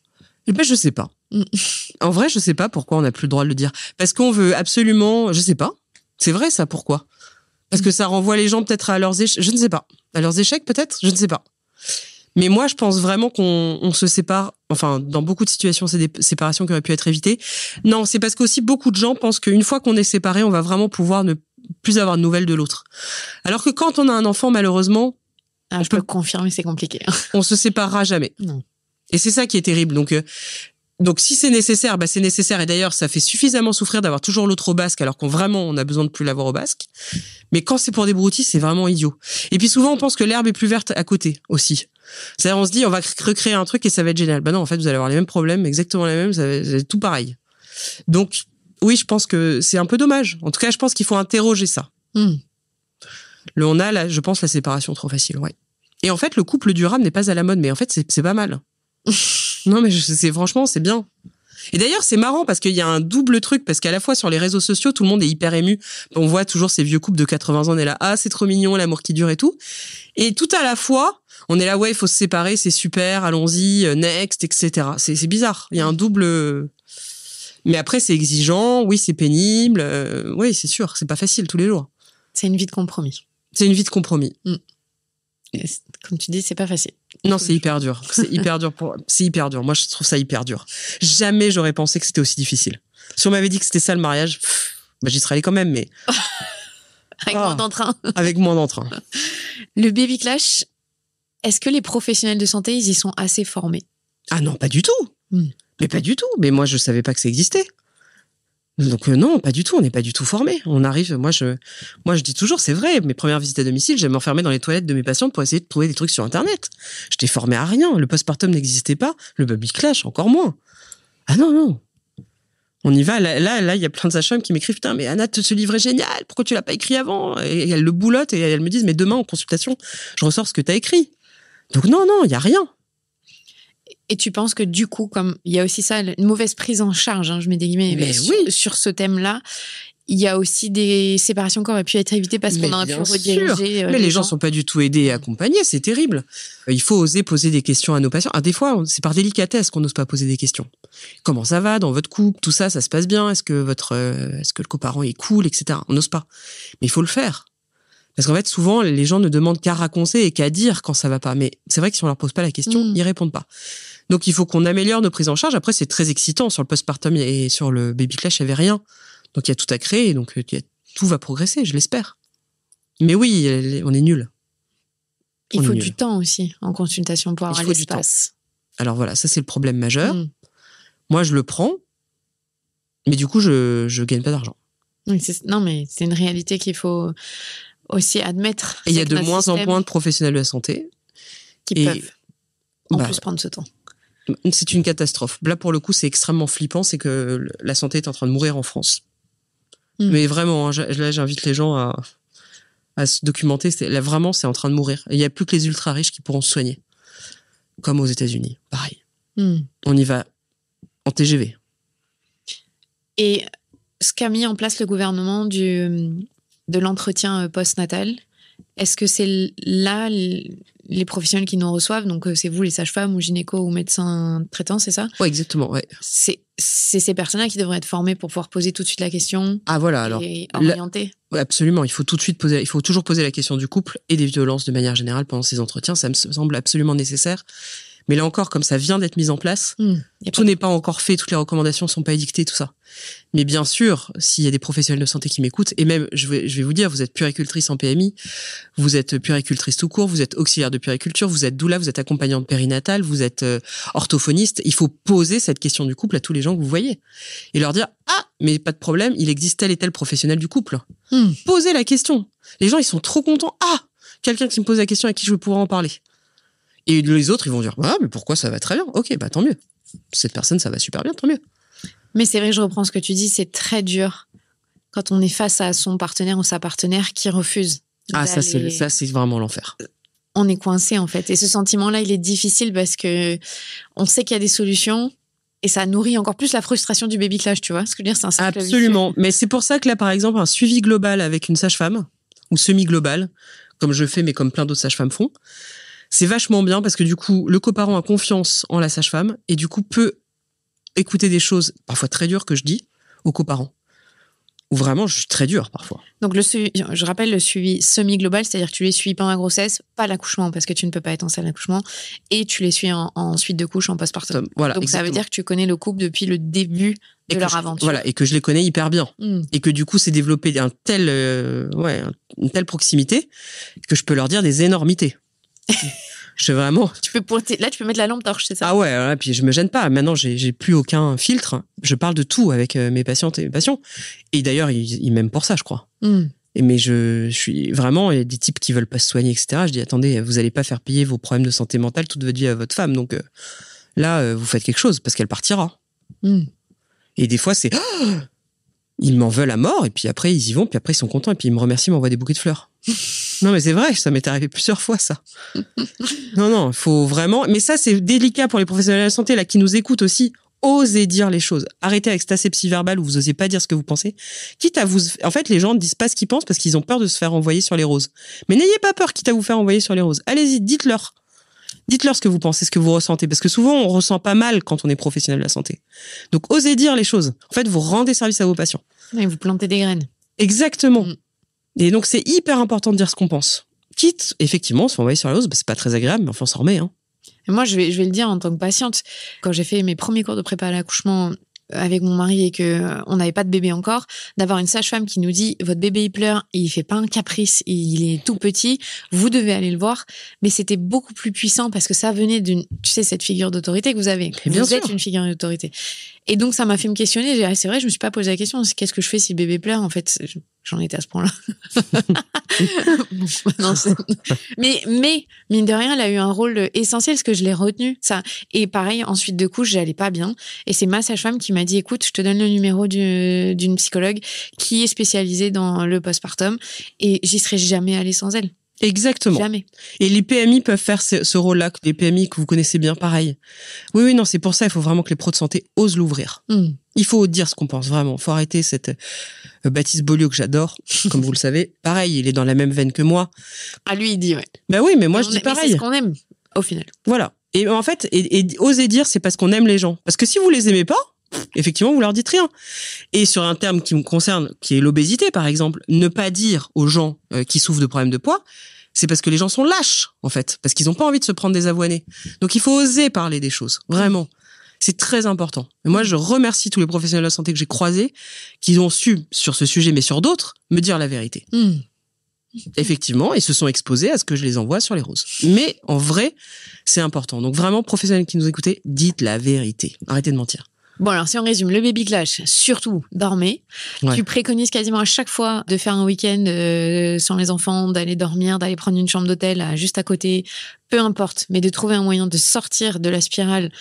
Eh ben, je sais pas. En vrai, je sais pas pourquoi on n'a plus le droit de le dire. Parce qu'on veut absolument... Je sais pas. C'est vrai, ça, pourquoi? Parce que ça renvoie les gens peut-être à leurs échecs. Je ne sais pas. À leurs échecs, peut-être? Je ne sais pas. Mais moi, je pense vraiment qu'on se sépare. Enfin, dans beaucoup de situations, c'est des séparations qui auraient pu être évitées. Non, c'est parce qu'aussi beaucoup de gens pensent qu'une fois qu'on est séparés, on va vraiment pouvoir ne plus avoir de nouvelles de l'autre. Alors que quand on a un enfant, malheureusement... je peux confirmer, c'est compliqué. On se séparera jamais. Non. Et c'est ça qui est terrible. Donc si c'est nécessaire, c'est nécessaire. Et d'ailleurs, ça fait suffisamment souffrir d'avoir toujours l'autre au basque, alors qu'on on a besoin de plus l'avoir au basque. Mais quand c'est pour des broutilles, c'est vraiment idiot. Et puis souvent, on pense que l'herbe est plus verte à côté aussi. C'est-à-dire, on se dit, on va recréer un truc et ça va être génial. Non, en fait, vous allez avoir les mêmes problèmes, exactement les mêmes, ça va être tout pareil. Donc, oui, je pense que c'est un peu dommage. En tout cas, je pense qu'il faut interroger ça. On a, je pense, la séparation trop facile, ouais. Et en fait, le couple durable n'est pas à la mode, mais en fait, c'est pas mal. Non, mais franchement, c'est bien. Et d'ailleurs, c'est marrant parce qu'il y a un double truc, parce qu'à la fois sur les réseaux sociaux, tout le monde est hyper ému. On voit toujours ces vieux couples de 80 ans, on est là, c'est trop mignon, l'amour qui dure et tout. Et tout à la fois, on est là, ouais, il faut se séparer, c'est super, allons-y, next, etc. C'est bizarre. Il y a un double... Mais après, c'est exigeant, oui, c'est pénible, oui, c'est sûr, c'est pas facile tous les jours. C'est une vie de compromis. C'est une vie de compromis. Et comme tu dis, c'est pas facile. Non, c'est hyper dur. C'est hyper dur. Moi, je trouve ça hyper dur. Jamais j'aurais pensé que c'était aussi difficile. Si on m'avait dit que c'était ça le mariage, j'y serais allée quand même, mais... Avec moins d'entrain. Avec moins d'entrain. Le baby clash, est-ce que les professionnels de santé, ils y sont assez formés? Ah non, pas du tout. Mais pas du tout. Mais moi, je savais pas que ça existait. Donc non, pas du tout. On n'est pas du tout formés. On arrive. Moi, je dis toujours, c'est vrai. Mes premières visites à domicile, j'allais m'enfermer dans les toilettes de mes patientes pour essayer de trouver des trucs sur Internet. J'étais formée à rien. Le postpartum n'existait pas. Le baby clash, encore moins. Ah non. On y va. Là, il y a plein de sages-femmes qui m'écrivent, putain, mais Anna, ce livre est génial. Pourquoi tu l'as pas écrit avant? Et elles le boulotent et elles me disent, mais demain en consultation, je ressors ce que t'as écrit. Donc non, il y a rien. Et tu penses que du coup, comme il y a aussi ça, une mauvaise prise en charge, je mets des guillemets, mais sur ce thème-là, il y a aussi des séparations qui auraient pu être évitées parce qu'on aurait pu rediriger. Mais les gens sont pas du tout aidés et accompagnés, c'est terrible. Il faut oser poser des questions à nos patients. Des fois, c'est par délicatesse qu'on n'ose pas poser des questions. Comment ça va dans votre couple? Tout ça, ça se passe bien? Est-ce que le coparent est cool, etc. On n'ose pas. Mais il faut le faire. Parce qu'en fait, souvent, les gens ne demandent qu'à raconter et qu'à dire quand ça va pas. Mais c'est vrai que si on leur pose pas la question, ils répondent pas. Donc, il faut qu'on améliore nos prises en charge. Après, c'est très excitant. Sur le postpartum et sur le baby clash, il n'y avait rien. Donc, il y a tout à créer. Donc, tout va progresser, je l'espère. Mais oui, on est nuls. Il faut du temps aussi en consultation pour avoir l'espace. Alors voilà, ça, c'est le problème majeur. Moi, je le prends. Mais du coup, je gagne pas d'argent. Oui, non, mais c'est une réalité qu'il faut aussi admettre. Et il y a de moins en moins de professionnels de la santé qui peuvent en plus prendre ce temps. C'est une catastrophe. Là, pour le coup, c'est extrêmement flippant. C'est que la santé est en train de mourir en France. Mais vraiment, là, j'invite les gens à se documenter. Là, vraiment, c'est en train de mourir. Et il n'y a plus que les ultra riches qui pourront se soigner. Comme aux États-Unis. Pareil. On y va en TGV. Et ce qu'a mis en place le gouvernement de l'entretien postnatal, est-ce que c'est là les professionnels qui nous reçoivent, donc c'est vous les sages-femmes ou gynéco ou médecins traitants, c'est ça? Oui, exactement, ouais. C'est ces personnes-là qui devraient être formées pour pouvoir poser tout de suite la question. Ah voilà, alors. Et orienter. Ouais, absolument, il faut toujours poser la question du couple et des violences de manière générale pendant ces entretiens, ça me semble absolument nécessaire. Mais là encore, comme ça vient d'être mis en place, tout n'est pas encore fait, toutes les recommandations ne sont pas édictées, tout ça. Mais bien sûr, s'il y a des professionnels de santé qui m'écoutent, et même, je vais vous dire, vous êtes puéricultrice en PMI, vous êtes puéricultrice tout court, vous êtes auxiliaire de puériculture, vous êtes doula, vous êtes accompagnante périnatale, vous êtes orthophoniste. Il faut poser cette question du couple à tous les gens que vous voyez. Et leur dire, ah, mais pas de problème, il existe tel et tel professionnel du couple. Posez la question. Les gens, ils sont trop contents. Ah, quelqu'un qui me pose la question à qui je vais pouvoir en parler. Et les autres, ils vont dire, ah, mais pourquoi ça va très bien? Ok, bah tant mieux. Cette personne, ça va super bien, tant mieux. Mais c'est vrai que je reprends ce que tu dis, c'est très dur quand on est face à son partenaire ou sa partenaire qui refuse. Ah, ça, c'est vraiment l'enfer. On est coincé, en fait. Et ce sentiment-là, il est difficile parce que on sait qu'il y a des solutions et ça nourrit encore plus la frustration du baby clash, tu vois ce que je veux dire? C'est un cercle Absolument. vicieux. Mais c'est pour ça que là, par exemple, un suivi global avec une sage-femme ou semi-global, comme je fais, mais comme plein d'autres sages-femmes font, c'est vachement bien parce que du coup, le coparent a confiance en la sage-femme et du coup peut écouter des choses parfois très dures que je dis aux coparents. Ou vraiment, je suis très dure parfois. Donc, je rappelle le suivi semi-global, c'est-à-dire que tu les suis pendant la grossesse, pas l'accouchement parce que tu ne peux pas être en salle d'accouchement, et tu les suis en suite de couche en postpartum. Voilà, donc, exactement. Ça veut dire que tu connais le couple depuis le début de leur aventure. Voilà, et que je les connais hyper bien. Et que du coup, c'est développé une telle proximité que je peux leur dire des énormités. Là, tu peux mettre la lampe torche, c'est ça? Ah ouais, puis je me gêne pas. Maintenant, j'ai plus aucun filtre. Je parle de tout avec mes patientes et mes patients. Et d'ailleurs, ils m'aiment pour ça, je crois. Mais je suis vraiment, il y a des types qui veulent pas se soigner, etc. Je dis, attendez, vous allez pas faire payer vos problèmes de santé mentale toute votre vie à votre femme. Donc là, vous faites quelque chose parce qu'elle partira. Et des fois, c'est... ils m'en veulent à mort, et puis après, ils y vont, puis après, ils sont contents, et puis ils me remercient, ils m'envoient des bouquets de fleurs. Non, mais c'est vrai, ça m'est arrivé plusieurs fois, ça. Non, il faut vraiment... Mais ça, c'est délicat pour les professionnels de la santé, là, qui nous écoutent aussi. Osez dire les choses. Arrêtez avec cette asepsie verbale où vous osez pas dire ce que vous pensez. Quitte à vous... En fait, les gens ne disent pas ce qu'ils pensent parce qu'ils ont peur de se faire envoyer sur les roses. Mais n'ayez pas peur, quitte à vous faire envoyer sur les roses. Allez-y, dites-leur. Dites-leur ce que vous pensez, ce que vous ressentez. Parce que souvent, on ressent pas mal quand on est professionnel de la santé. Donc, osez dire les choses. En fait, vous rendez service à vos patients. Et vous plantez des graines. Exactement. Et donc, c'est hyper important de dire ce qu'on pense. Quitte, effectivement, se faire envoyer sur les roses, c'est pas très agréable, mais enfin, on s'en remet. Et moi, je vais le dire en tant que patiente. Quand j'ai fait mes premiers cours de prépa à l'accouchement avec mon mari et que on n'avait pas de bébé encore, d'avoir une sage-femme qui nous dit votre bébé il pleure, il fait pas un caprice, il est tout petit, vous devez aller le voir. Mais c'était beaucoup plus puissant parce que ça venait d'une, tu sais, cette figure d'autorité que vous avez. Vous êtes une figure d'autorité. Et donc ça m'a fait me questionner. J'ai dit, c'est vrai, je me suis pas posé la question. Qu'est-ce que je fais si le bébé pleure? En fait, j'en étais à ce point-là. mais mine de rien, elle a eu un rôle essentiel parce que je l'ai retenu. Ça. Et pareil, ensuite de couche, j'allais pas bien. Et c'est ma sage-femme qui m'a dit, écoute, je te donne le numéro d'une psychologue qui est spécialisée dans le postpartum et j'y serais jamais allée sans elle. Exactement. Jamais. Et les PMI peuvent faire ce rôle-là, les PMI que vous connaissez bien, pareil. Oui, non, c'est pour ça, il faut vraiment que les pros de santé osent l'ouvrir. Il faut dire ce qu'on pense, vraiment. Il faut arrêter cette Baptiste Beaulieu que j'adore, comme vous le savez. Pareil, il est dans la même veine que moi. Ah, lui, il dit, ouais. Ben oui, mais moi, je dis pareil. C'est ce qu'on aime, au final. Voilà. Et en fait, et oser dire, c'est parce qu'on aime les gens. Parce que si vous les aimez pas, effectivement, vous leur dites rien. Et sur un terme qui me concerne, qui est l'obésité, par exemple, ne pas dire aux gens qui souffrent de problèmes de poids, c'est parce que les gens sont lâches, en fait. Parce qu'ils n'ont pas envie de se prendre des avoinés. Donc, il faut oser parler des choses. Vraiment. C'est très important. Et moi, je remercie tous les professionnels de la santé que j'ai croisés, qui ont su, sur ce sujet, mais sur d'autres, me dire la vérité. Effectivement, ils se sont exposés à ce que je les envoie sur les roses. Mais, en vrai, c'est important. Donc, vraiment, professionnels qui nous écoutez, dites la vérité. Arrêtez de mentir. Bon, alors si on résume, le baby clash, surtout, dormez. Ouais. Tu préconises quasiment à chaque fois de faire un week-end sans les enfants, d'aller dormir, d'aller prendre une chambre d'hôtel juste à côté, peu importe, mais de trouver un moyen de sortir de la spirale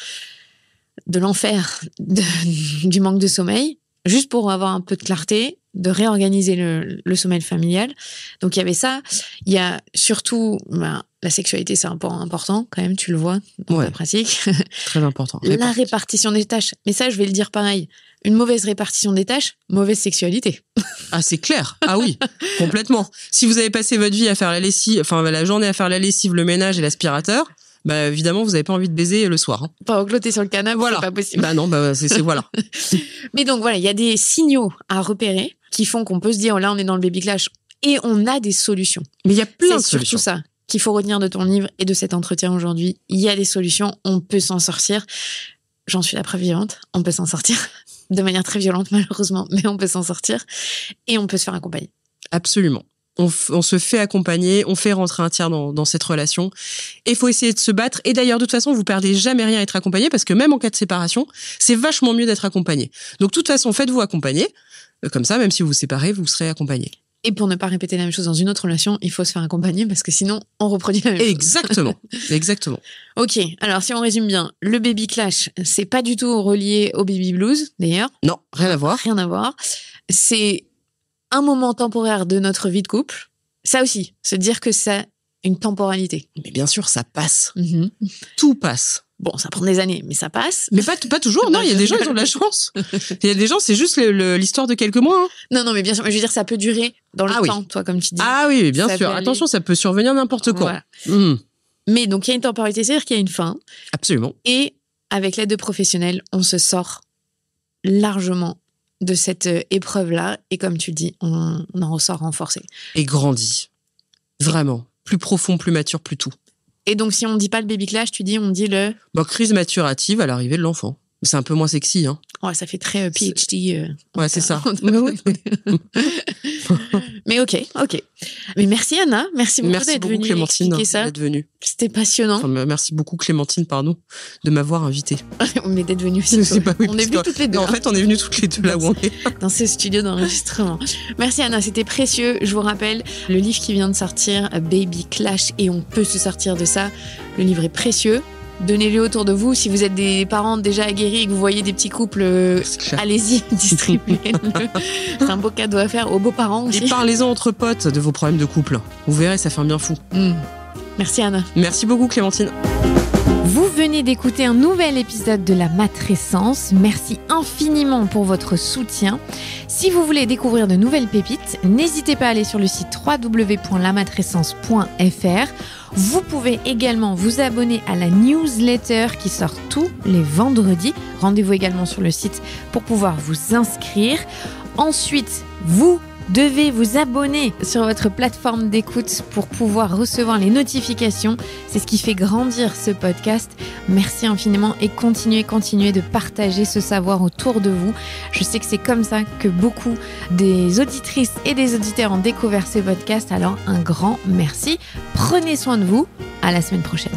de l'enfer du manque de sommeil, juste pour avoir un peu de clarté, de réorganiser le sommeil familial. Donc, il y avait ça. Il y a surtout la sexualité, c'est un point important quand même, tu le vois dans la pratique. Très important. La répartition des tâches. Mais ça, je vais le dire pareil. Une mauvaise répartition des tâches, mauvaise sexualité. Ah, c'est clair. Ah oui, complètement. Si vous avez passé votre vie à faire la lessive, enfin la journée à faire la lessive, le ménage et l'aspirateur, bah évidemment, vous n'avez pas envie de baiser le soir. Hein. Pas encloter sur le canapé, voilà. C'est pas possible. Bah non, bah c'est voilà. Mais donc voilà, il y a des signaux à repérer qui font qu'on peut se dire, là, on est dans le baby clash et on a des solutions. Mais il y a plein de solutions. C'est surtout ça qu'il faut retenir de ton livre et de cet entretien aujourd'hui. Il y a des solutions, on peut s'en sortir. J'en suis la preuve vivante, on peut s'en sortir de manière très violente malheureusement, mais on peut s'en sortir et on peut se faire accompagner. Absolument. On se fait accompagner, on fait rentrer un tiers dans cette relation. Et il faut essayer de se battre. Et d'ailleurs, de toute façon, vous perdez jamais rien à être accompagné parce que même en cas de séparation, c'est vachement mieux d'être accompagné. Donc, de toute façon, faites-vous accompagner. Comme ça, même si vous vous séparez, vous serez accompagné. Et pour ne pas répéter la même chose dans une autre relation, il faut se faire accompagner parce que sinon, on reproduit la même chose. Exactement. Exactement. Ok. Alors, si on résume bien, le baby clash, c'est pas du tout relié au baby blues, d'ailleurs. Non, rien à voir. Rien à voir. C'est un moment temporaire de notre vie de couple. Ça aussi, se dire que ça a une temporalité. Mais bien sûr, ça passe. Mm-hmm. Tout passe. Bon, ça prend des années, mais ça passe. Mais pas toujours, non, il y a des gens, ils ont de la chance. Il y a des gens, c'est juste l'histoire de quelques mois. Hein. Non, mais bien sûr, je veux dire, ça peut durer dans le temps, toi, comme tu dis. Ah oui, bien sûr. Attention, ça peut survenir n'importe quand. Voilà. Mmh. Mais donc, il y a une temporalité, c'est-à-dire qu'il y a une fin. Absolument. Et avec l'aide de professionnels, on se sort largement de cette épreuve-là. Et comme tu dis, on en ressort renforcé. Et grandit. Vraiment. Plus profond, plus mature, plus tout. Et donc, si on ne dit pas le baby clash, on dit le... crise maturative à l'arrivée de l'enfant. C'est un peu moins sexy, hein. Ouais, ça fait très PhD. Ouais, c'est ça. Mais ok. Mais merci Anna, merci beaucoup d'être venue Clémentine expliquer ça. D'être venue. C'était passionnant. Enfin, merci beaucoup Clémentine, de m'avoir invitée. Mais d'être venue aussi. On est venues toutes les deux. En fait, on est venues toutes les deux là où on est. Dans ce studio d'enregistrement. Merci Anna, c'était précieux. Je vous rappelle, le livre qui vient de sortir, Baby Clash, et on peut se sortir de ça. Le livre est précieux. Donnez-le autour de vous. Si vous êtes des parents déjà aguerris et que vous voyez des petits couples, allez-y, distribuez-le. C'est un beau cadeau à faire aux beaux-parents aussi. Et parlez-en entre potes de vos problèmes de couple. Vous verrez, ça fait un bien fou. Merci Anna. Merci beaucoup Clémentine. Vous venez d'écouter un nouvel épisode de La Matrescence. Merci infiniment pour votre soutien. Si vous voulez découvrir de nouvelles pépites, n'hésitez pas à aller sur le site www.lamatrescence.fr. Vous pouvez également vous abonner à la newsletter qui sort tous les vendredis. Rendez-vous également sur le site pour pouvoir vous inscrire. Ensuite, vous devez vous abonner sur votre plateforme d'écoute pour pouvoir recevoir les notifications. C'est ce qui fait grandir ce podcast. Merci infiniment et continuez de partager ce savoir autour de vous. Je sais que c'est comme ça que beaucoup des auditrices et des auditeurs ont découvert ce podcast. Alors un grand merci. Prenez soin de vous. À la semaine prochaine.